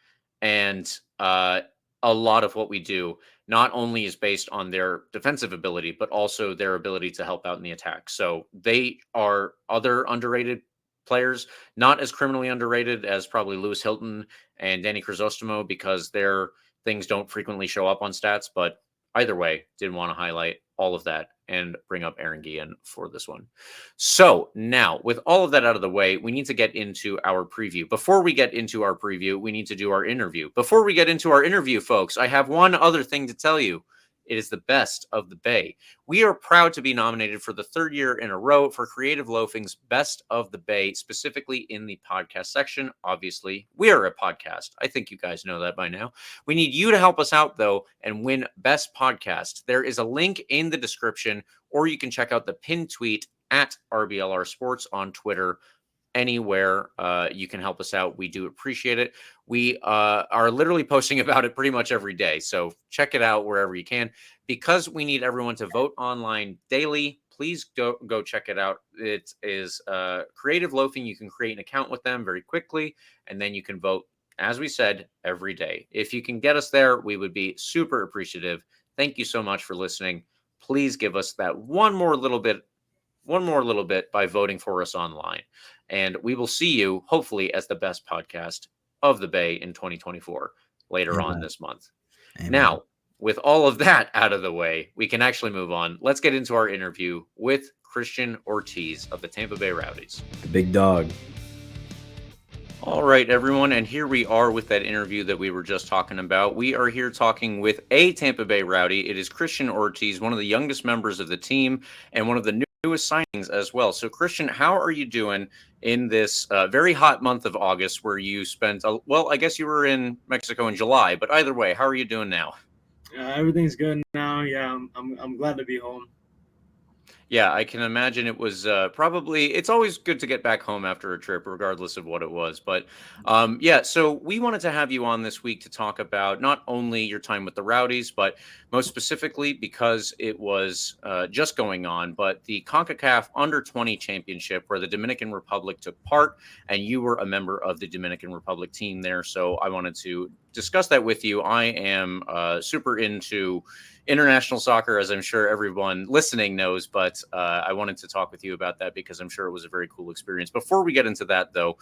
And a lot of what we do not only is based on their defensive ability, but also their ability to help out in the attack. So they are other underrated players, not as criminally underrated as probably Lewis Hilton and Guillen Crisostomo because their things don't frequently show up on stats, but either way, did want to highlight all of that and bring up Aaron Guillen for this one. So now, with all of that out of the way, we need to get into our preview. Before we get into our preview, we need to do our interview. Before we get into our interview, folks, I have one other thing to tell you. It is the Best of the Bay. We are proud to be nominated for the third year in a row for Creative Loafing's Best of the Bay, specifically in the podcast section. Obviously, we are a podcast. I think you guys know that by now. We need you to help us out, though, and win Best Podcast. There is a link in the description, or you can check out the pinned tweet at RBLR Sports on Twitter. Anywhere you can help us out, we do appreciate it. We are literally posting about it pretty much every day, so check it out wherever you can. Because we need everyone to vote online daily, please go check it out. It is Creative Loafing. You can create an account with them very quickly, and then you can vote, as we said, every day. If you can get us there, we would be super appreciative. Thank you so much for listening. Please give us that one more little bit by voting for us online. And we will see you, hopefully, as the best podcast of the Bay in 2024 later on this month. Amen. Now, with all of that out of the way, we can actually move on. Let's get into our interview with Cristian Ortiz of the Tampa Bay Rowdies. The big dog. All right, everyone, and here we are with that interview that we were just talking about. We are here talking with a Tampa Bay Rowdy. It is Cristian Ortiz, one of the youngest members of the team and one of the newest signings as well. So, Cristian, how are you doing in this very hot month of August where you spent, I guess you were in Mexico in July, but either way, how are you doing now? Everything's good now. Yeah, I'm glad to be home. Yeah, I can imagine it was probably, it's always good to get back home after a trip, regardless of what it was. But yeah, so we wanted to have you on this week to talk about not only your time with the Rowdies, but most specifically because it was just going on, but the CONCACAF Under-20 Championship where the Dominican Republic took part, and you were a member of the Dominican Republic team there. So I wanted to discuss that with you. I am super into international soccer, as I'm sure everyone listening knows, but I wanted to talk with you about that because I'm sure it was a very cool experience. Before we get into that, though,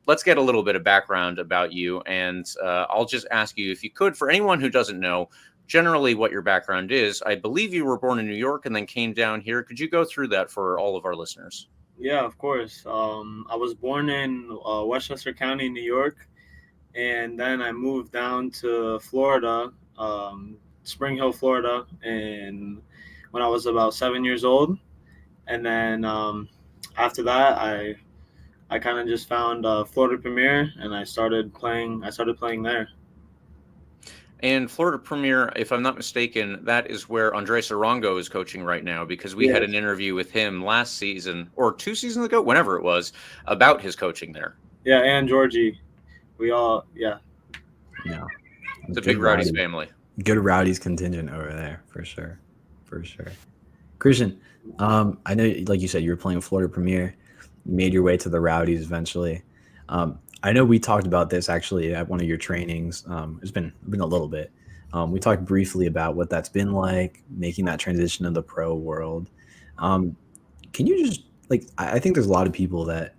let's get a little bit of background about you, and I'll just ask you, if you could, for anyone who doesn't know, generally what your background is. I believe you were born in New York and then came down here. Could you go through that for all of our listeners? Yeah, of course. I was born in Westchester County, New York, and then I moved down to Florida, Spring Hill, Florida, and when I was about 7 years old. And then after that, I kind of just found Florida Premier, and I started playing there. And Florida Premier, if I'm not mistaken, that is where Andres Arango is coaching right now, because we had an interview with him last season or 2 seasons ago, whenever it was, about his coaching there. Yeah, and Georgie. We all, yeah. Yeah. It's a big Rowdies family. Good Rowdies contingent over there, for sure. Cristian, I know, like you said, you were playing Florida Premier, you made your way to the Rowdies eventually. I know we talked about this actually at one of your trainings. It's been a little bit. We talked briefly about what that's been like, making that transition to the pro world. Can you just, I think there's a lot of people that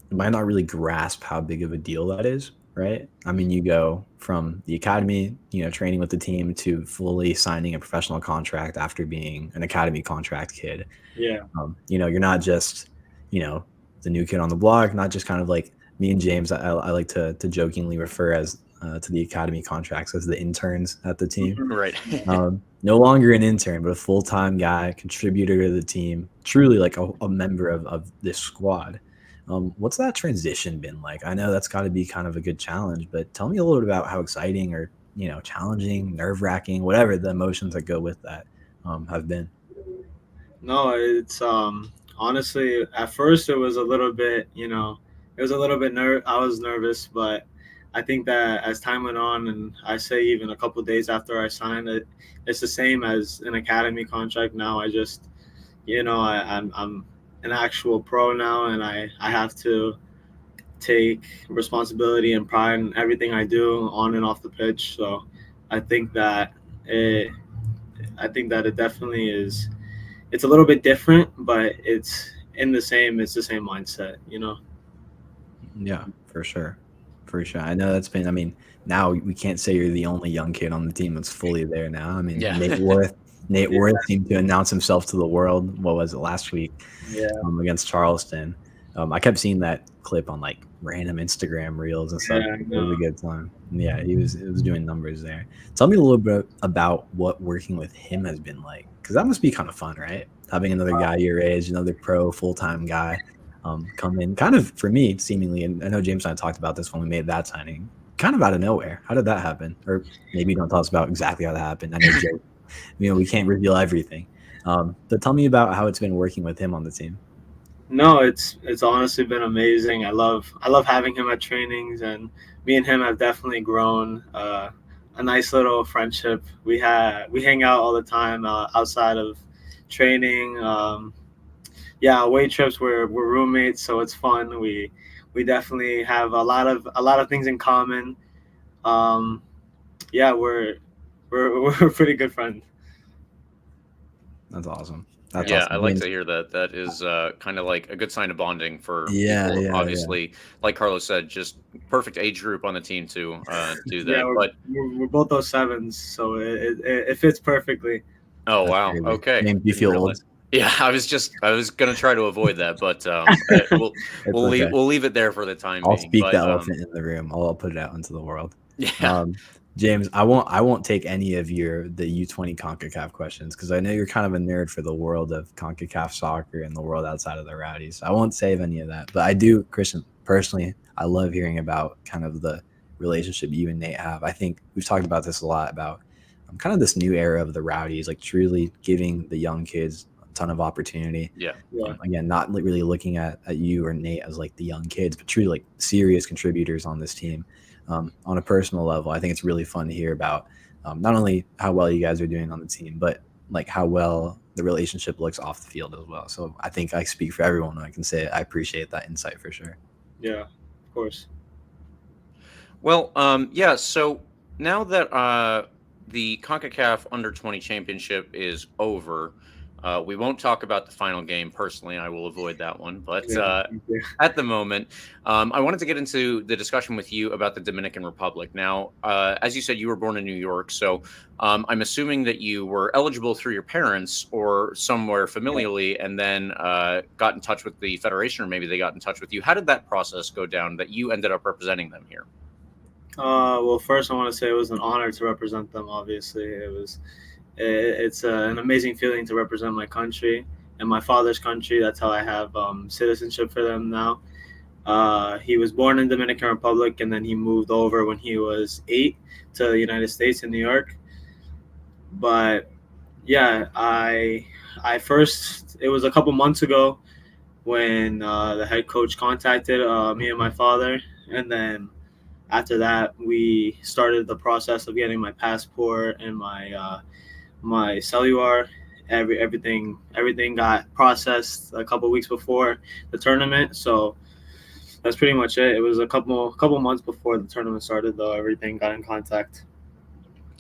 might not really grasp how big of a deal that is, right? I mean, you go from the academy, training with the team, to fully signing a professional contract after being an academy contract kid. Yeah. You're not just, the new kid on the block, not just kind of like me and James. I like to jokingly refer as to the academy contracts as the interns at the team. Right. No longer an intern, but a full-time guy, contributor to the team, truly like a member of this squad. What's that transition been like? I know that's got to be kind of a good challenge, but tell me a little bit about how exciting or, challenging, nerve-wracking, whatever the emotions that go with that have been. No, it's honestly, at first it was a little bit, I was nervous, but I think that as time went on, and I say even a couple of days after I signed it, it's the same as an academy contract now. I just, I'm an actual pro now, and I have to take responsibility and pride in everything I do on and off the pitch. So I think that it definitely is. It's a little bit different, but it's the same mindset, Yeah, for sure. I know that's been, now we can't say you're the only young kid on the team that's fully there now. I mean, Yeah. Nate Worth seemed to announce himself to the world. What was it last week? Yeah. Against Charleston. I kept seeing that clip on like random Instagram reels and stuff. Yeah, I It was a know. good time. Yeah, it was doing numbers there. Tell me a little bit about what working with him has been like, because that must be kind of fun, right? Having another guy your age, another pro full-time guy, come in, kind of for me seemingly. And I know James and I talked about this when we made that signing, kind of out of nowhere. How did that happen? Or maybe you don't tell us about exactly how that happened. I know, Joe, we can't reveal everything. But tell me about how it's been working with him on the team. No, it's honestly been amazing. I love having him at trainings, and me and him have definitely grown a nice little friendship. We hang out all the time outside of training. Yeah, away trips. We're roommates, so it's fun. We definitely have a lot of things in common. Yeah, we're we're pretty good friends. That's awesome. That's Yeah, awesome. I like James, to hear that. That is kind of like a good sign of bonding for Yeah, people. yeah, Obviously, like Carlos said, just perfect age group on the team to do Yeah, that. But we're both those sevens, so it fits perfectly. oh That's wow, crazy. okay. James, do you Didn't feel realize. old? Yeah, I was gonna try to avoid that, but we'll It's okay. we'll leave it there for the time I'll being. speak the But elephant in the room. I'll put it out into the world. yeah, James, I won't take any of the U20 CONCACAF questions because I know you're kind of a nerd for the world of CONCACAF soccer and the world outside of the Rowdies. I won't save any of that, but I do, Christian, personally, I love hearing about kind of the relationship you and Nate have. I think we've talked about this a lot about kind of this new era of the Rowdies, like truly giving the young kids a ton of opportunity. yeah. Yeah. Again, not really looking at you or Nate as like the young kids, but truly like serious contributors on this team. On a personal level, I think it's really fun to hear about not only how well you guys are doing on the team, but like how well the relationship looks off the field as well. So I think I speak for everyone when I can say I appreciate that insight for sure. Yeah, of course. Well, yeah. So now that the CONCACAF Under-20 Championship is over, we won't talk about the final game. Personally, I will avoid that one. But Yeah. at the moment, I wanted to get into the discussion with you about the Dominican Republic. Now, as you said, you were born in New York, so I'm assuming that you were eligible through your parents or somewhere familially, and then got in touch with the federation, or maybe they got in touch with you. How did that process go down that you ended up representing them here? Well, first I want to say it was an honor to represent them. Obviously, it's an amazing feeling to represent my country and my father's country. That's how I have citizenship for them now. He was born in Dominican Republic, and then he moved over when he was 8 to the United States in New York. But yeah, I first, it was a couple months ago when the head coach contacted me and my father, and then after that we started the process of getting my passport and my cellular. Everything got processed a couple weeks before the tournament, so that's pretty much it. It was a couple months before the tournament started, though. Everything got in contact.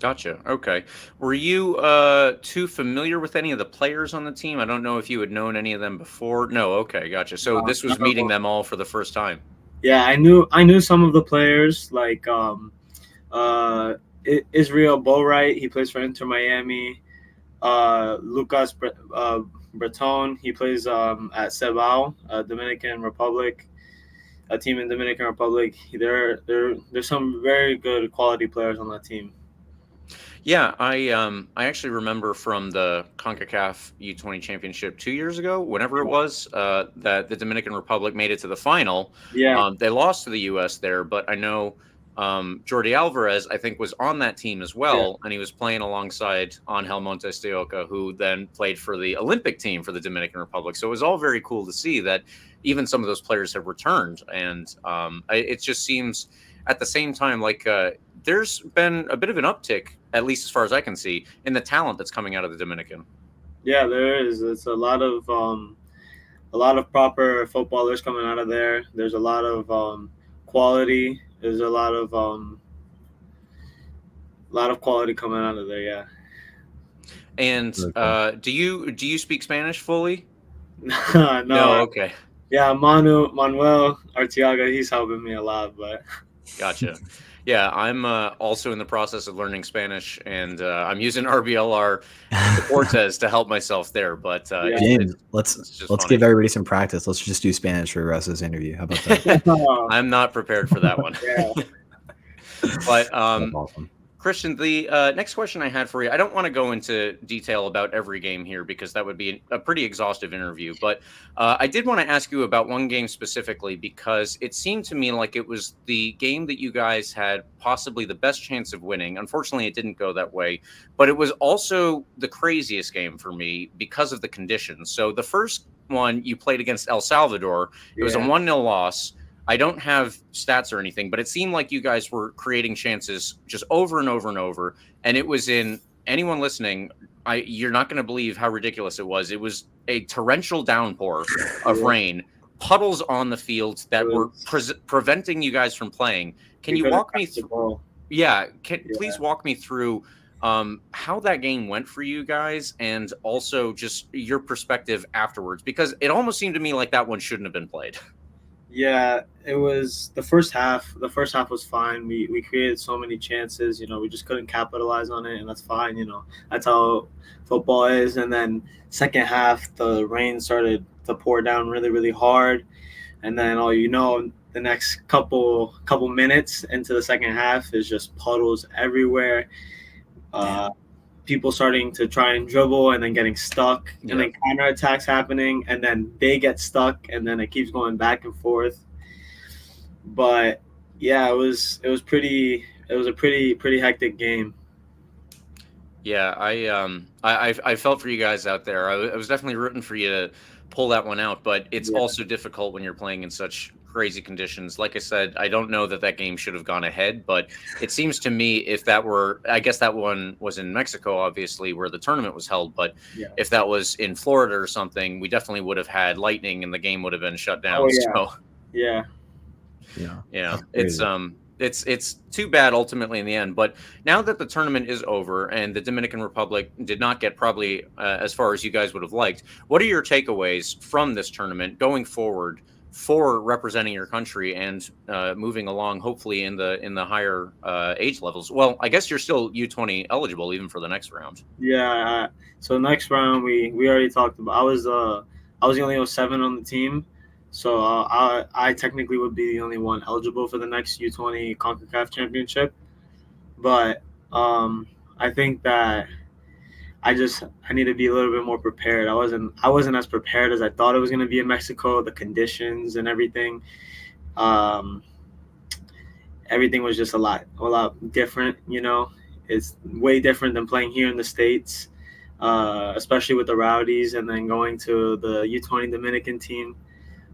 Gotcha. Okay. Were you too familiar with any of the players on the team? I don't know if you had known any of them before. No. Okay. Gotcha. So this was meeting them all for the first time. Yeah, I knew some of the players, like Israel Boatwright. He plays for Inter Miami. Lucas Breton. He plays at Cebao, Dominican Republic, a team in Dominican Republic. There's some very good quality players on that team. Yeah, I actually remember from the CONCACAF U20 Championship 2 years ago, whenever it was, that the Dominican Republic made it to the final. Yeah. They lost to the U.S. there, but I know Jordi Alvarez, I think, was on that team as well, and he was playing alongside Angel Montes de Oca, who then played for the Olympic team for the Dominican Republic. So it was all very cool to see that even some of those players have returned, and it just seems at the same time like there's been a bit of an uptick, at least as far as I can see, in the talent that's coming out of the Dominican. Yeah, there is. It's a lot of proper footballers coming out of there. There's a lot of quality. There's a lot of quality coming out of there. Yeah. And do you speak Spanish fully? No. Okay. Yeah, Manuel Arteaga, he's helping me a lot, but Gotcha. Yeah, I'm also in the process of learning Spanish, and I'm using RBLR and the Cortez to help myself there. But Yeah. James, it's just let's funny. give everybody some practice. Let's just do Spanish for the rest of this interview. How about that? I'm not prepared for that one. Yeah. But That's awesome. Christian, the next question I had for you, I don't want to go into detail about every game here because that would be a pretty exhaustive interview. But I did want to ask you about one game specifically because it seemed to me like it was the game that you guys had possibly the best chance of winning. Unfortunately, it didn't go that way. But it was also the craziest game for me because of the conditions. So the first one you played against El Salvador, it was a 1-0 loss. I don't have stats or anything, but it seemed like you guys were creating chances just over and over and over. And it was in anyone listening, you're not going to believe how ridiculous it was. It was a torrential downpour of rain, puddles on the field that were preventing you guys from playing. Can you walk me through? Yeah, please walk me through how that game went for you guys, and also just your perspective afterwards, because it almost seemed to me like that one shouldn't have been played. Yeah, it was the first half. The first half was fine. We created so many chances. We just couldn't capitalize on it, and that's fine. That's how football is. And then second half, the rain started to pour down really, really hard. And then the next couple minutes into the second half is just puddles everywhere. People starting to try and dribble and then getting stuck, and then counterattacks happening, and then they get stuck, and then it keeps going back and forth. But yeah, it was a pretty hectic game. Yeah, I felt for you guys out there. I was definitely rooting for you to pull that one out, but it's also difficult when you're playing in such crazy conditions. Like I said, I don't know that game should have gone ahead, but it seems to me I guess that one was in Mexico, obviously, where the tournament was held. But if that was in Florida or something, we definitely would have had lightning and the game would have been shut down. Oh, yeah. So Yeah. It's too bad ultimately in the end. But now that the tournament is over and the Dominican Republic did not get probably as far as you guys would have liked, what are your takeaways from this tournament going forward for representing your country and moving along, hopefully in the higher age levels? Well, I guess you're still U20 eligible even for the next round. Yeah. So next round we already talked about. I was the only 07 on the team. So I technically would be the only one eligible for the next U20 CONCACAF championship. But I think that I need to be a little bit more prepared. I wasn't as prepared as I thought it was going to be in Mexico. The conditions and everything, everything was just a lot different. It's way different than playing here in the States, especially with the Rowdies, and then going to the U20 Dominican team.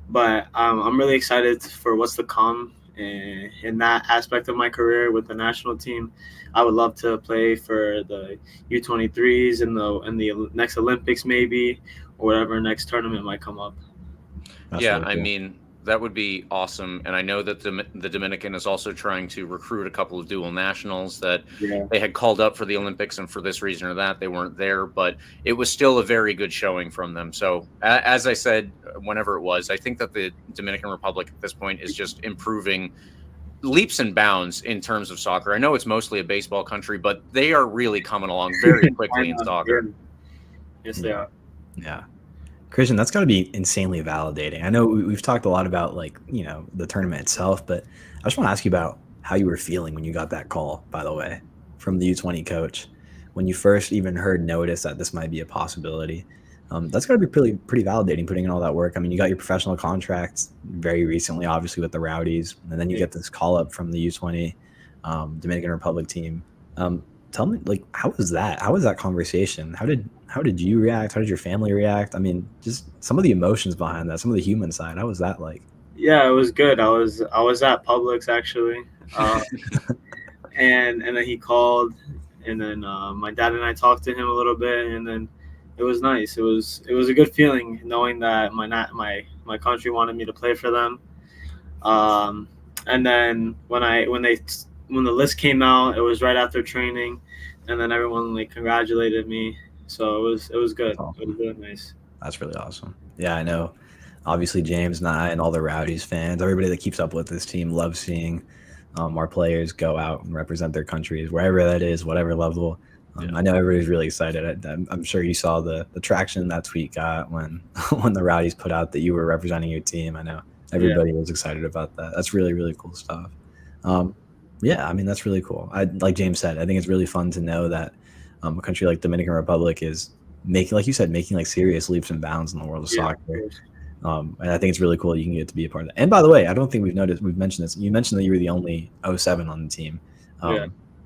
But I'm really excited for what's to come in that aspect of my career with the national team. I would love to play for the U23s in the next Olympics, maybe, or whatever next tournament might come up. That's really cool. I mean, that would be awesome. And I know that the Dominican is also trying to recruit a couple of dual nationals that they had called up for the Olympics, and for this reason or that, they weren't there. But it was still a very good showing from them. So as I said, whenever it was, I think that the Dominican Republic at this point is just improving leaps and bounds in terms of soccer. I know it's mostly a baseball country, but they are really coming along very quickly in soccer. Yes, they are. Yeah. Christian, that's got to be insanely validating. I know we've talked a lot about the tournament itself, but I just want to ask you about how you were feeling when you got that call, by the way, from the U20 coach, when you first even heard notice that this might be a possibility. That's got to be pretty validating, putting in all that work. I mean, you got your professional contracts very recently, obviously with the Rowdies, and then you get this call up from the U20 Dominican Republic team. Tell me, how was that? How was that conversation? How did you react? How did your family react? I mean, just some of the emotions behind that, some of the human side. How was that like? Yeah, it was good. I was at Publix actually, and then he called, and then my dad and I talked to him a little bit, and then it was nice. It was a good feeling knowing that my country wanted me to play for them. And then when the list came out, it was right after training, and then everyone congratulated me. So it was good. Awesome. It was really nice. That's really awesome. Yeah, I know. Obviously, James and I and all the Rowdies fans, everybody that keeps up with this team loves seeing our players go out and represent their countries, wherever that is, whatever level. Yeah. I know everybody's really excited. I'm sure you saw the traction that tweet got when when the Rowdies put out that you were representing your team. I know everybody was excited about that. That's really, really cool stuff. Yeah, I mean, that's really cool. Like James said, I think it's really fun to know that a country like Dominican Republic is making, like you said, making like serious leaps and bounds in the world of soccer. And I think it's really cool you can get to be a part of that. And by the way, I don't think we've mentioned this. You mentioned that you were the only 07 on the team.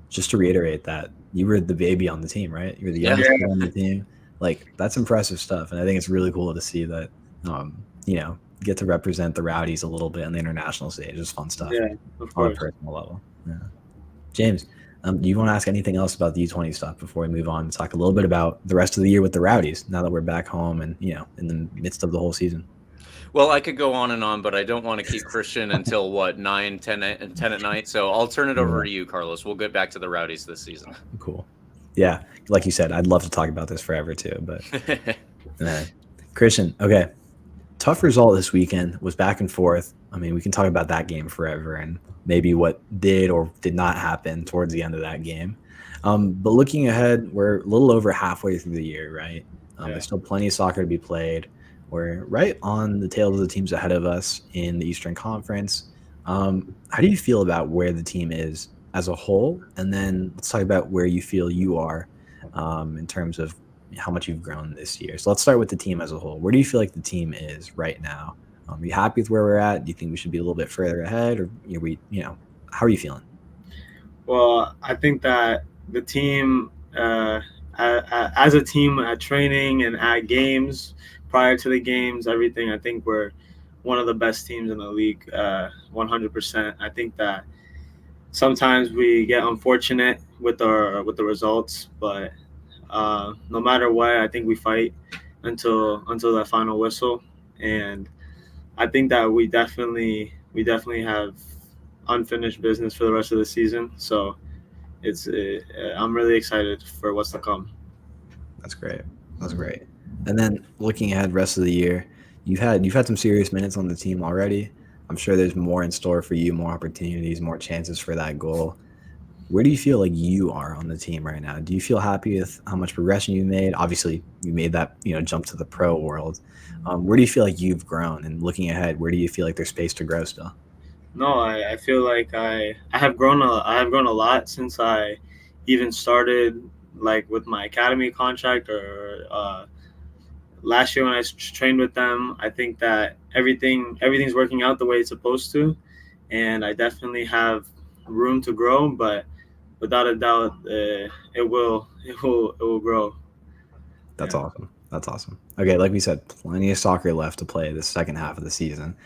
Just to reiterate that, you were the baby on the team, right? You were the youngest kid on the team. Like, that's impressive stuff. And I think it's really cool to see that, get to represent the Rowdies a little bit on the international stage. It's fun stuff. Yeah, of course. On a personal level. Yeah. James, do you want to ask anything else about the U20 stuff before we move on and talk a little bit about the rest of the year with the Rowdies now that we're back home and, in the midst of the whole season? Well, I could go on and on, but I don't want to keep Cristian until 9, 10 at night. So I'll turn it over to you, Carlos. We'll get back to the Rowdies this season. Cool. Yeah. Like you said, I'd love to talk about this forever too, but Cristian, okay. Tough result this weekend, was back and forth. I mean, we can talk about that game forever and maybe what did or did not happen towards the end of that game. But looking ahead, we're a little over halfway through the year, right? There's still plenty of soccer to be played. We're right on the tails of the teams ahead of us in the Eastern Conference. How do you feel about where the team is as a whole? And then let's talk about where you feel you are in terms of how much you've grown this year. So let's start with the team as a whole. Where do you feel like the team is right now? Are you happy with where we're at? Do you think we should be a little bit further ahead? Or how are you feeling? Well, I think that the team, as a team at training and at games, prior to the games, everything, I think we're one of the best teams in the league, 100%. I think that sometimes we get unfortunate with the results, but no matter what, I think we fight until that final whistle. And I think that we definitely have unfinished business for the rest of the season. So I'm really excited for what's to come. That's great. And then looking ahead rest of the year, you've had some serious minutes on the team already. I'm sure there's more in store for you, more opportunities, more chances for that goal. Where do you feel like you are on the team right now? Do you feel happy with how much progression you made? Obviously, you made that jump to the pro world. Where do you feel like you've grown? And looking ahead, where do you feel like there's space to grow still? No, I feel like I have grown a lot since I even started, like with my academy contract or last year when I trained with them. I think that everything's working out the way it's supposed to, and I definitely have room to grow, but without a doubt, it will grow. That's awesome. Okay, like we said, plenty of soccer left to play the second half of the season.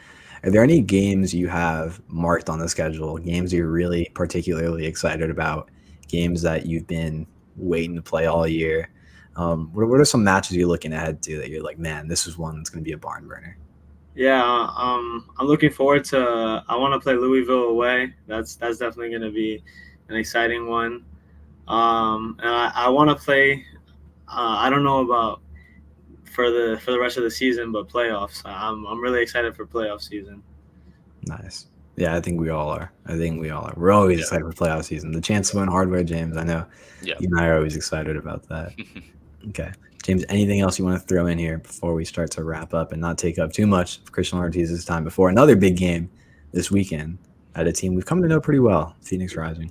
Are there any games you have marked on the schedule, games you're really particularly excited about, games that you've been waiting to play all year? What are some matches you're looking ahead to that you're like, man, this is one that's going to be a barn burner? Yeah, I'm looking forward to. I want to play Louisville away. That's definitely going to be an exciting one. And I want to play. I don't know about for the rest of the season, but playoffs. I'm really excited for playoff season. Nice. Yeah, I think we all are. We're always excited for playoff season. The chance to win hardware, James. I know you and I are always excited about that. Okay. James, anything else you want to throw in here before we start to wrap up and not take up too much of Cristian Ortiz's time before another big game this weekend at a team we've come to know pretty well, Phoenix Rising?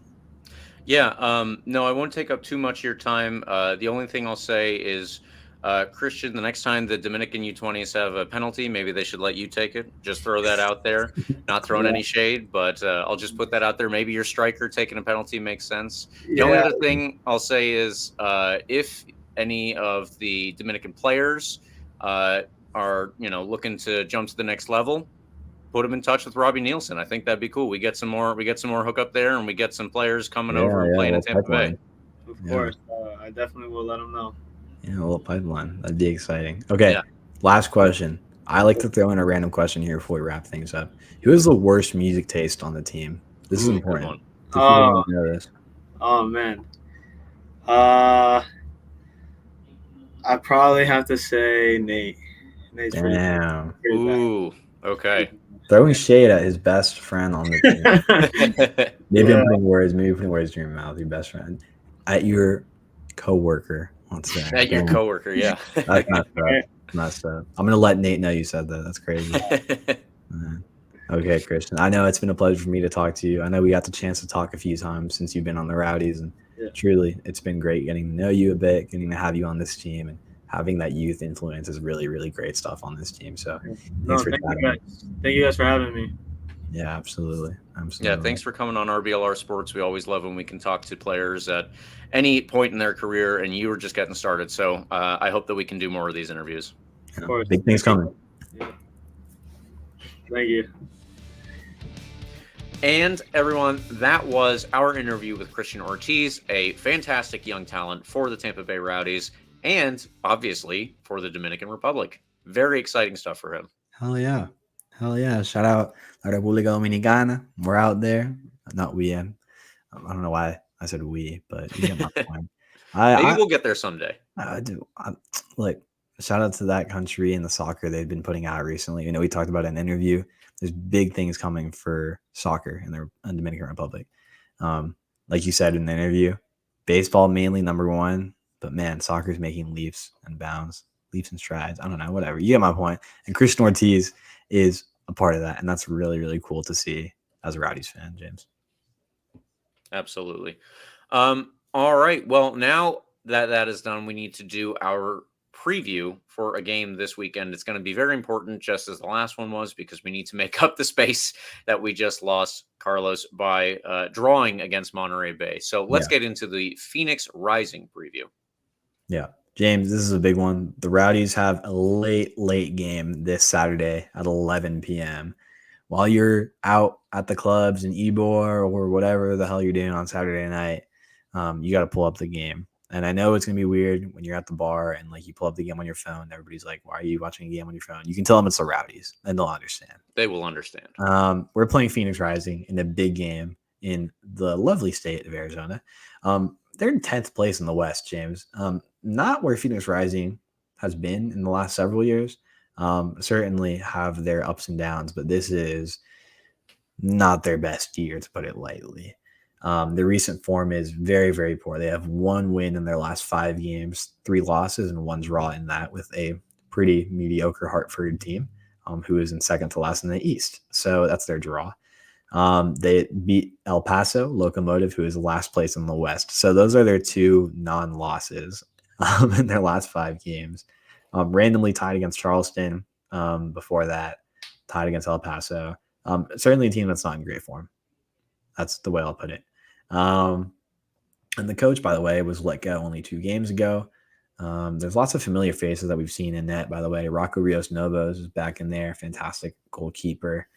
Yeah, no, I won't take up too much of your time. The only thing I'll say is, Cristian, the next time the Dominican U20s have a penalty, maybe they should let you take it. Just throw that out there. Not throwing any shade, but I'll just put that out there. Maybe your striker taking a penalty makes sense. The only other thing I'll say is if any of the Dominican players are looking to jump to the next level, put them in touch with Robbie Nielsen. I think that'd be cool. We get some more hookup there, and we get some players coming over and playing in Tampa Bay. Of course, I definitely will let them know. Yeah, a little pipeline. That'd be exciting. Okay, last question. I like to throw in a random question here before we wrap things up. Who has the worst music taste on the team? This is important. Oh man. I probably have to say Nate. Nate's Damn. Ooh. Okay. Throwing shade at his best friend on the team. Maybe Yeah. I'm putting words in your mouth, your best friend. At your coworker. Let's say. At your coworker, yeah. That's messed up. I'm gonna let Nate know you said that. That's crazy. Okay, Christian. I know it's been a pleasure for me to talk to you. I know we got the chance to talk a few times since you've been on the Rowdies, and truly, it's been great getting to know you a bit, getting to have you on this team, and having that youth influence is really, really great stuff on this team. So, thanks for having me. Thank you guys for having me. Yeah, absolutely. Yeah, thanks for coming on RBLR Sports. We always love when we can talk to players at any point in their career, and you were just getting started. So I hope that we can do more of these interviews. Of course. Big things coming. Yeah. Thank you. And everyone, that was our interview with Cristian Ortiz, a fantastic young talent for the Tampa Bay Rowdies and obviously for the Dominican Republic. Very exciting stuff for him. Hell yeah. Hell yeah. Shout out La República Dominicana. We're out there. Not we. I don't know why I said we, but you get my point. Maybe we'll get there someday. I do. Look, shout out to that country and the soccer they've been putting out recently. You know, we talked about in an interview. There's big things coming for soccer in the Dominican Republic. Like you said in the interview, baseball mainly number one, but man, soccer's making leaps and bounds, leaps and strides. I don't know, whatever. You get my point. And Cristian Ortiz is a part of that, and that's really, really cool to see as a Rowdies fan, James. Absolutely. All right. Well, now that is done, we need to do our preview for a game this weekend. It's going to be very important, just as the last one was, because we need to make up the space that we just lost, Carlos, by drawing against Monterey Bay. So let's get into the Phoenix Rising preview. Yeah. James, this is a big one. The Rowdies have a late game this Saturday at 11 p.m. While you're out at the clubs in Ybor or whatever the hell you're doing on Saturday night, you got to pull up the game. And I know it's going to be weird when you're at the bar and like you pull up the game on your phone. Everybody's like, why are you watching a game on your phone? You can tell them it's the Rowdies and they'll understand. They will understand. We're playing Phoenix Rising in a big game in the lovely state of Arizona. They're in 10th place in the West, James. Not where Phoenix Rising has been in the last several years. Certainly have their ups and downs, but this is not their best year, to put it lightly. The recent form is very, very poor. They have one win in their last 5 games, 3 losses, and 1 draw in that with a pretty mediocre Hartford team who is in second to last in the East. So that's their draw. They beat El Paso Locomotive, who is last place in the West. So those are their 2 non-losses in their last 5 games. Randomly tied against Charleston before that, tied against El Paso. Certainly a team that's not in great form. That's the way I'll put it. And the coach, by the way, was let go only 2 games ago. There's lots of familiar faces that we've seen in net, by the way. Rocco Rios Novos is back in there. Fantastic goalkeeper.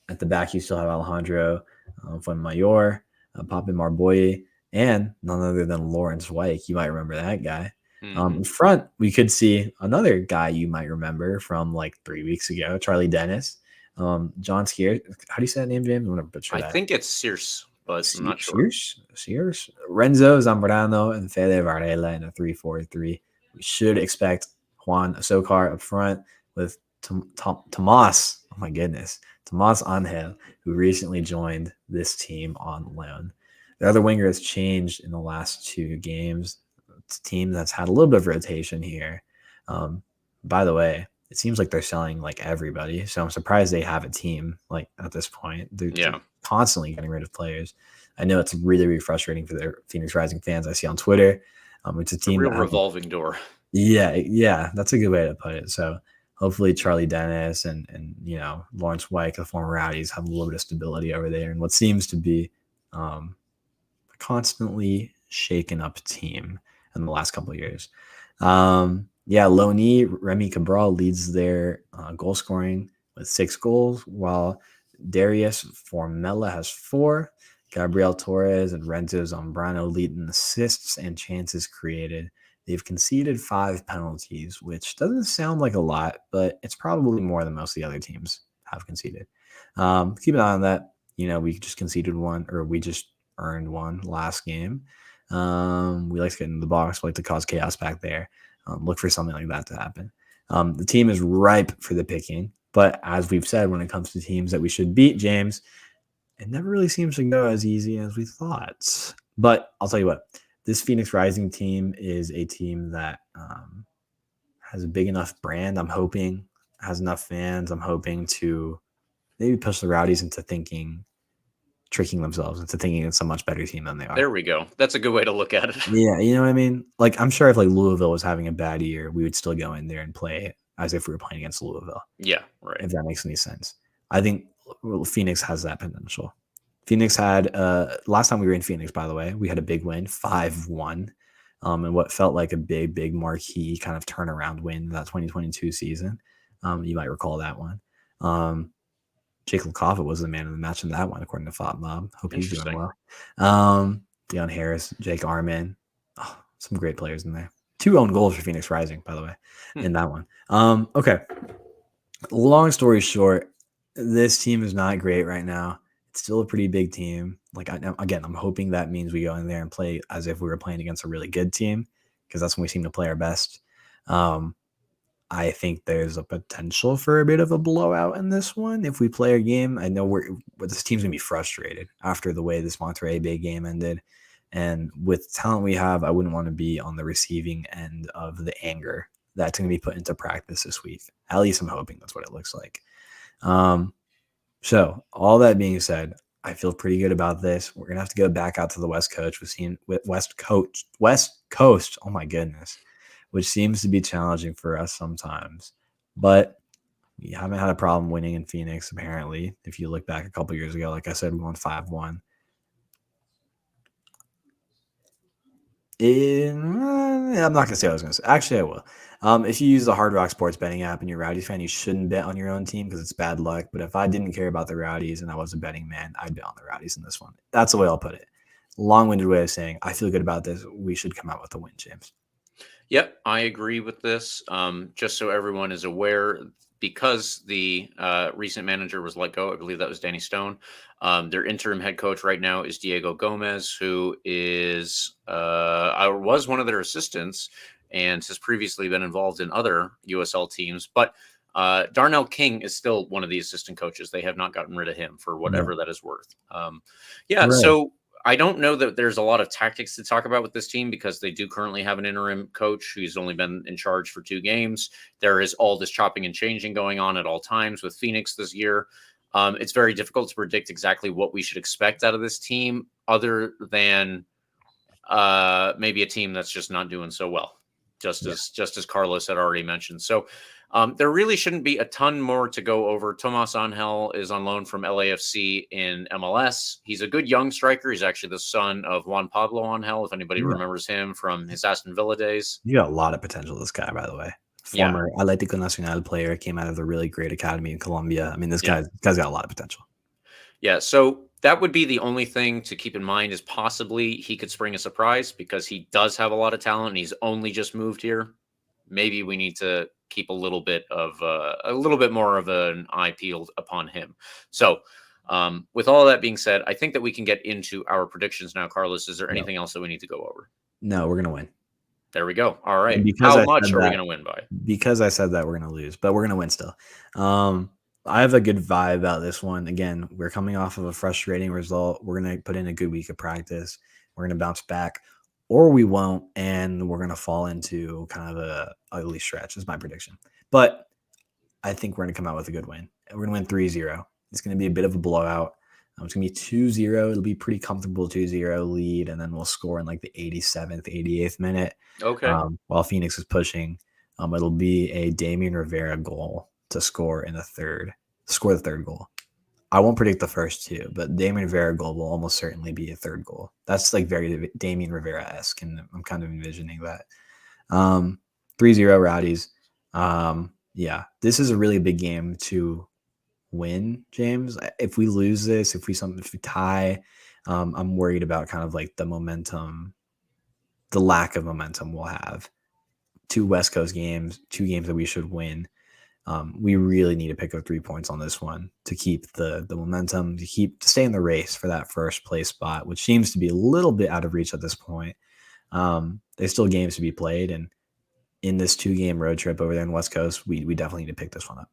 At the back, you still have Alejandro Fuenmayor, Papi Marboye, and none other than Lawrence Wyke. You might remember that guy. In front, we could see another guy you might remember from like 3 weeks ago, Charlie Dennis. John Sears. How do you say that name, James? I'm going to butcher that. I think it's Sears, but I'm not sure. Sears? Renzo Zambrano and Fede Varela in a 3-4-3. We should expect Juan Sokar up front with Tomas. Oh my goodness. Tomas Angel, who recently joined this team on loan. The other winger has changed in the last 2 games. It's a team that's had a little bit of rotation here. By the way, it seems like they're selling like everybody. So I'm surprised they have a team like at this point. They're constantly getting rid of players. I know it's really, really frustrating for their Phoenix Rising fans. I see on Twitter. It's a team. A real revolving door. Yeah. That's a good way to put it. So hopefully Charlie Dennis and Lawrence Wyke, the former Rowdies, have a little bit of stability over there. And what seems to be a constantly shaken up team in the last couple of years. Loney Remy Cabral leads their goal scoring with 6 goals, while Darius Formella has 4. Gabriel Torres and Renzo Zambrano lead in assists and chances created. They've conceded 5 penalties, which doesn't sound like a lot, but it's probably more than most of the other teams have conceded. Keep an eye on that. We just conceded 1, or we just earned 1 last game. We like to get into the box. We like to cause chaos back there. Look for something like that to happen. The team is ripe for the picking, But as we've said, when it comes to teams that we should beat, James, it never really seems to go as easy as we thought. But I'll tell you what, this Phoenix Rising team is a team that has a big enough brand, I'm hoping, has enough fans, I'm hoping to maybe push the Rowdies into tricking themselves into thinking it's a much better team than they are. There we go. That's a good way to look at it. Yeah, you know what I mean? Like, I'm sure if like Louisville was having a bad year, we would still go in there and play as if we were playing against Louisville. Yeah, right. If that makes any sense. I think Phoenix has that potential. Phoenix had last time we were in Phoenix, by the way, we had a big win, 5-1. And what felt like a big marquee kind of turnaround win that 2022 season. You might recall that one. Jake LaCava was the man of the match in that one, according to FOTMob. Hope he's doing well. Deion Harris, Jake Armin, some great players in there. 2 own goals for Phoenix Rising, by the way, in that one. Okay. Long story short, this team is not great right now. It's still a pretty big team. Like, I'm hoping that means we go in there and play as if we were playing against a really good team, because that's when we seem to play our best. I think there's a potential for a bit of a blowout in this one if we play our game. I know this team's going to be frustrated after the way this Monterey Bay game ended. And with the talent we have, I wouldn't want to be on the receiving end of the anger that's going to be put into practice this week. At least I'm hoping that's what it looks like. So all that being said, I feel pretty good about this. We're going to have to go back out to the West Coast. West Coast. Oh my goodness. Which seems to be challenging for us sometimes. But we haven't had a problem winning in Phoenix, apparently. If you look back a couple years ago, like I said, we won 5-1. I'm not going to say what I was going to say. Actually, I will. If you use the Hard Rock Sports betting app and you're a Rowdies fan, you shouldn't bet on your own team because it's bad luck. But if I didn't care about the Rowdies and I was a betting man, I'd bet on the Rowdies in this one. That's the way I'll put it. Long-winded way of saying I feel good about this. We should come out with a win, James. Yep, I agree with this. Just so everyone is aware, because the recent manager was let go, I believe that was Danny Stone. Their interim head coach right now is Diego Gomez, who was one of their assistants and has previously been involved in other USL teams. But Darnell King is still one of the assistant coaches. They have not gotten rid of him for whatever that is worth. Right. So I don't know that there's a lot of tactics to talk about with this team because they do currently have an interim coach who's only been in charge for 2 games. There is all this chopping and changing going on at all times with Phoenix this year. It's very difficult to predict exactly what we should expect out of this team other than maybe a team that's just not doing so well, just as Carlos had already mentioned. So there really shouldn't be a ton more to go over. Tomas Angel is on loan from LAFC in MLS. He's a good young striker. He's actually the son of Juan Pablo Angel, if anybody remembers him from his Aston Villa days. You got a lot of potential, this guy, by the way. Former Atlético Nacional player, came out of a really great academy in Colombia. I mean, this guy's got a lot of potential. Yeah, so that would be the only thing to keep in mind is possibly he could spring a surprise because he does have a lot of talent and he's only just moved here. Maybe we need to keep a little bit more of an eye peeled upon him. So with all that being said, I think that we can get into our predictions now. Carlos, is there anything else that we need to go over? No, we're going to win. There we go. All right. How much are we going to win by? Because I said that we're going to lose, but we're going to win still. I have a good vibe about this one. Again, we're coming off of a frustrating result. We're going to put in a good week of practice. We're going to bounce back. Or we won't, and we're going to fall into kind of a ugly stretch is my prediction. But I think we're going to come out with a good win. We're going to win 3-0. It's going to be a bit of a blowout. It's going to be 2-0. It'll be pretty comfortable 2-0 lead, and then we'll score in like the 87th, 88th minute. Okay. While Phoenix is pushing, it'll be a Damian Rivera goal to score the third goal. I won't predict the first 2, but Damian Rivera goal will almost certainly be a third goal. That's like very Damian Rivera-esque, and I'm kind of envisioning that. 3-0 Rowdies. This is a really big game to win, James. If we lose this, if we tie, I'm worried about kind of like the lack of momentum we'll have. 2 West Coast games, 2 games that we should win. We really need to pick up 3 points on this one to keep the momentum, to stay in the race for that first place spot, which seems to be a little bit out of reach at this point. There's still games to be played, and in this 2-game road trip over there in West Coast, we definitely need to pick this one up.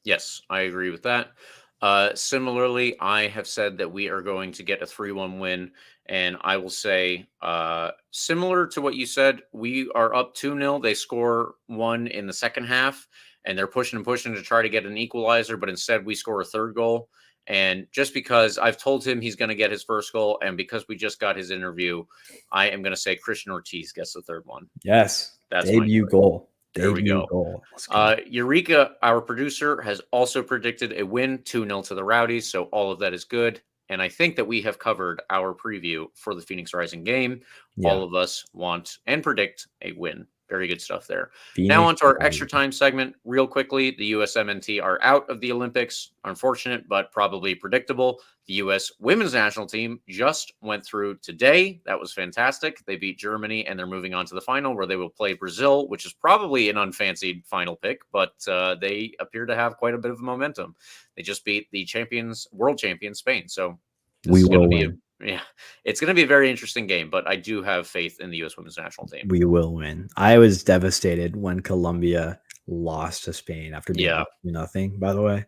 Yes, I agree with that. Similarly, I have said that we are going to get a 3-1 win. And I will say, similar to what you said, we are up 2-0. They score one in the second half, and they're pushing and pushing to try to get an equalizer. But instead, we score a third goal. And just because I've told him he's going to get his first goal, and because we just got his interview, I am going to say Cristian Ortiz gets the third one. Yes. That's debut goal. There we go. Goal. Let's go. Eureka, our producer, has also predicted a win 2-0 to the Rowdies. So all of that is good. And I think that we have covered our preview for the Phoenix Rising game. Yeah. All of us want and predict a win. Very good stuff there. Phoenix now on to our Rising. extra time segment. Real quickly, the USMNT are out of the Olympics. Unfortunate, but probably predictable. The U.S. women's national team just went through today. That was fantastic. They beat Germany, and they're moving on to the final, where they will play Brazil, which is probably an unfancied final pick, but they appear to have quite a bit of momentum. They just beat the world champions, Spain. So we will win. It's going to be a very interesting game, but I do have faith in the U.S. women's national team. We will win. I was devastated when Colombia lost to Spain after being up 2-0, by the way.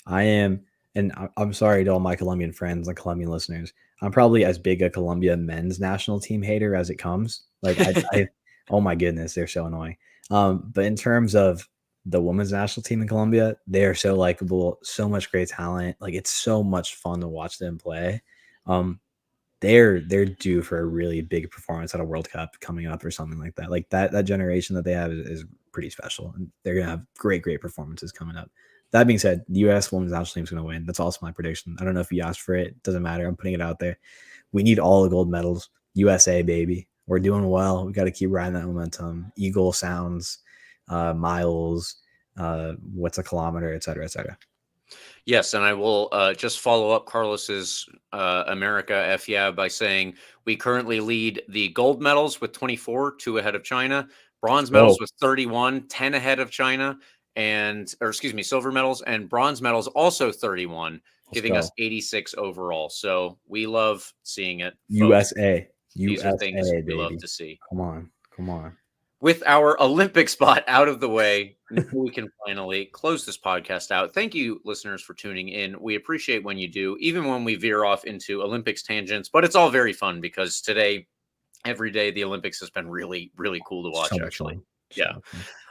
I am, and I'm sorry to all my Colombian friends and Colombian listeners. I'm probably as big a Colombia men's national team hater as it comes. Like, I oh my goodness, they're so annoying. But in terms of the women's national team in Colombia, they are so likable, so much great talent. Like, it's so much fun to watch them play. They're due for a really big performance at a World Cup coming up or something like that. Like that generation that they have is pretty special, and they're gonna have great performances coming up. That being said, the U.S. women's national team is gonna win. That's also my prediction. I don't know if you asked for it. Doesn't matter. I'm putting it out there. We need all the gold medals. USA, baby. We're doing well. We got to keep riding that momentum. Eagle sounds, miles, what's a kilometer, et cetera, et cetera. Yes, and I will just follow up Carlos's America F yeah by saying we currently lead the gold medals with 24, 2 ahead of China, bronze medals with 31, 10 ahead of China, silver medals, and bronze medals also 31, giving us 86 overall. So we love seeing it. USA. These USA, are things baby. we love to see. Come on. With our Olympic spot out of the way, we can finally close this podcast out. Thank you, listeners, for tuning in. We appreciate when you do, even when we veer off into Olympics tangents. But it's all very fun because every day, the Olympics has been really, really cool to watch, actually. Yeah.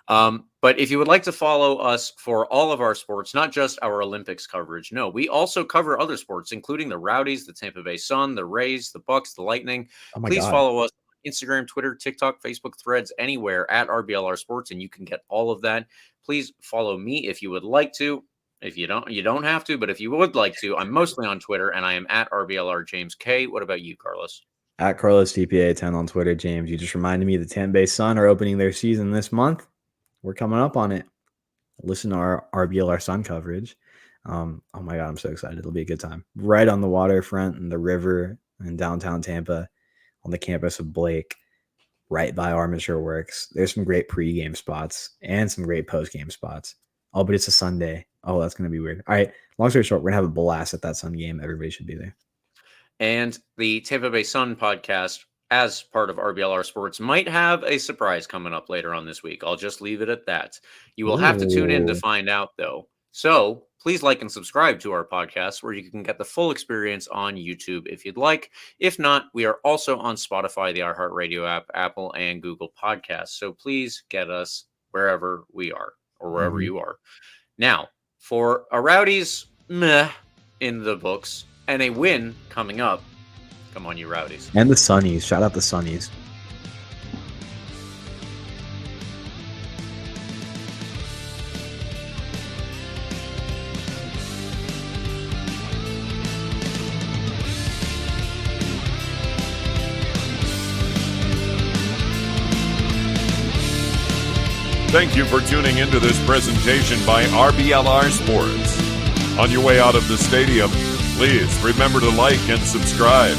But if you would like to follow us for all of our sports, not just our Olympics coverage, no, we also cover other sports, including the Rowdies, the Tampa Bay Sun, the Rays, the Bucks, the Lightning. Please follow us. Instagram, Twitter, TikTok, Facebook, Threads, anywhere at RBLR Sports, and you can get all of that. Please follow me if you would like to. If you don't have to, but if you would like to, I'm mostly on Twitter, and I am at RBLR James K. What about you, Carlos? At Carlos TPA10 on Twitter, James. You just reminded me the Tampa Bay Sun are opening their season this month. We're coming up on it. Listen to our RBLR Sun coverage. Oh my God, I'm so excited. It'll be a good time. Right on the waterfront and the river in downtown Tampa, on the campus of Blake, right by Armature Works. There's some great pregame spots and some great postgame spots. Oh, but it's a Sunday. Oh, that's going to be weird. All right. Long story short, we're going to have a blast at that Sun game. Everybody should be there. And the Tampa Bay Sun podcast, as part of RBLR Sports, might have a surprise coming up later on this week. I'll just leave it at that. You will have to tune in to find out, though. So please like and subscribe to our podcast, where you can get the full experience on YouTube if you'd like. If not, we are also on Spotify, the iHeartRadio app, Apple, and Google Podcasts. So please get us wherever we are, or wherever you are. Now, for a Rowdies meh in the books and a win coming up, come on, you Rowdies. And the Sunnies. Shout out the Sunnies. Thank you for tuning into this presentation by RBLR Sports. On your way out of the stadium, please remember to like and subscribe.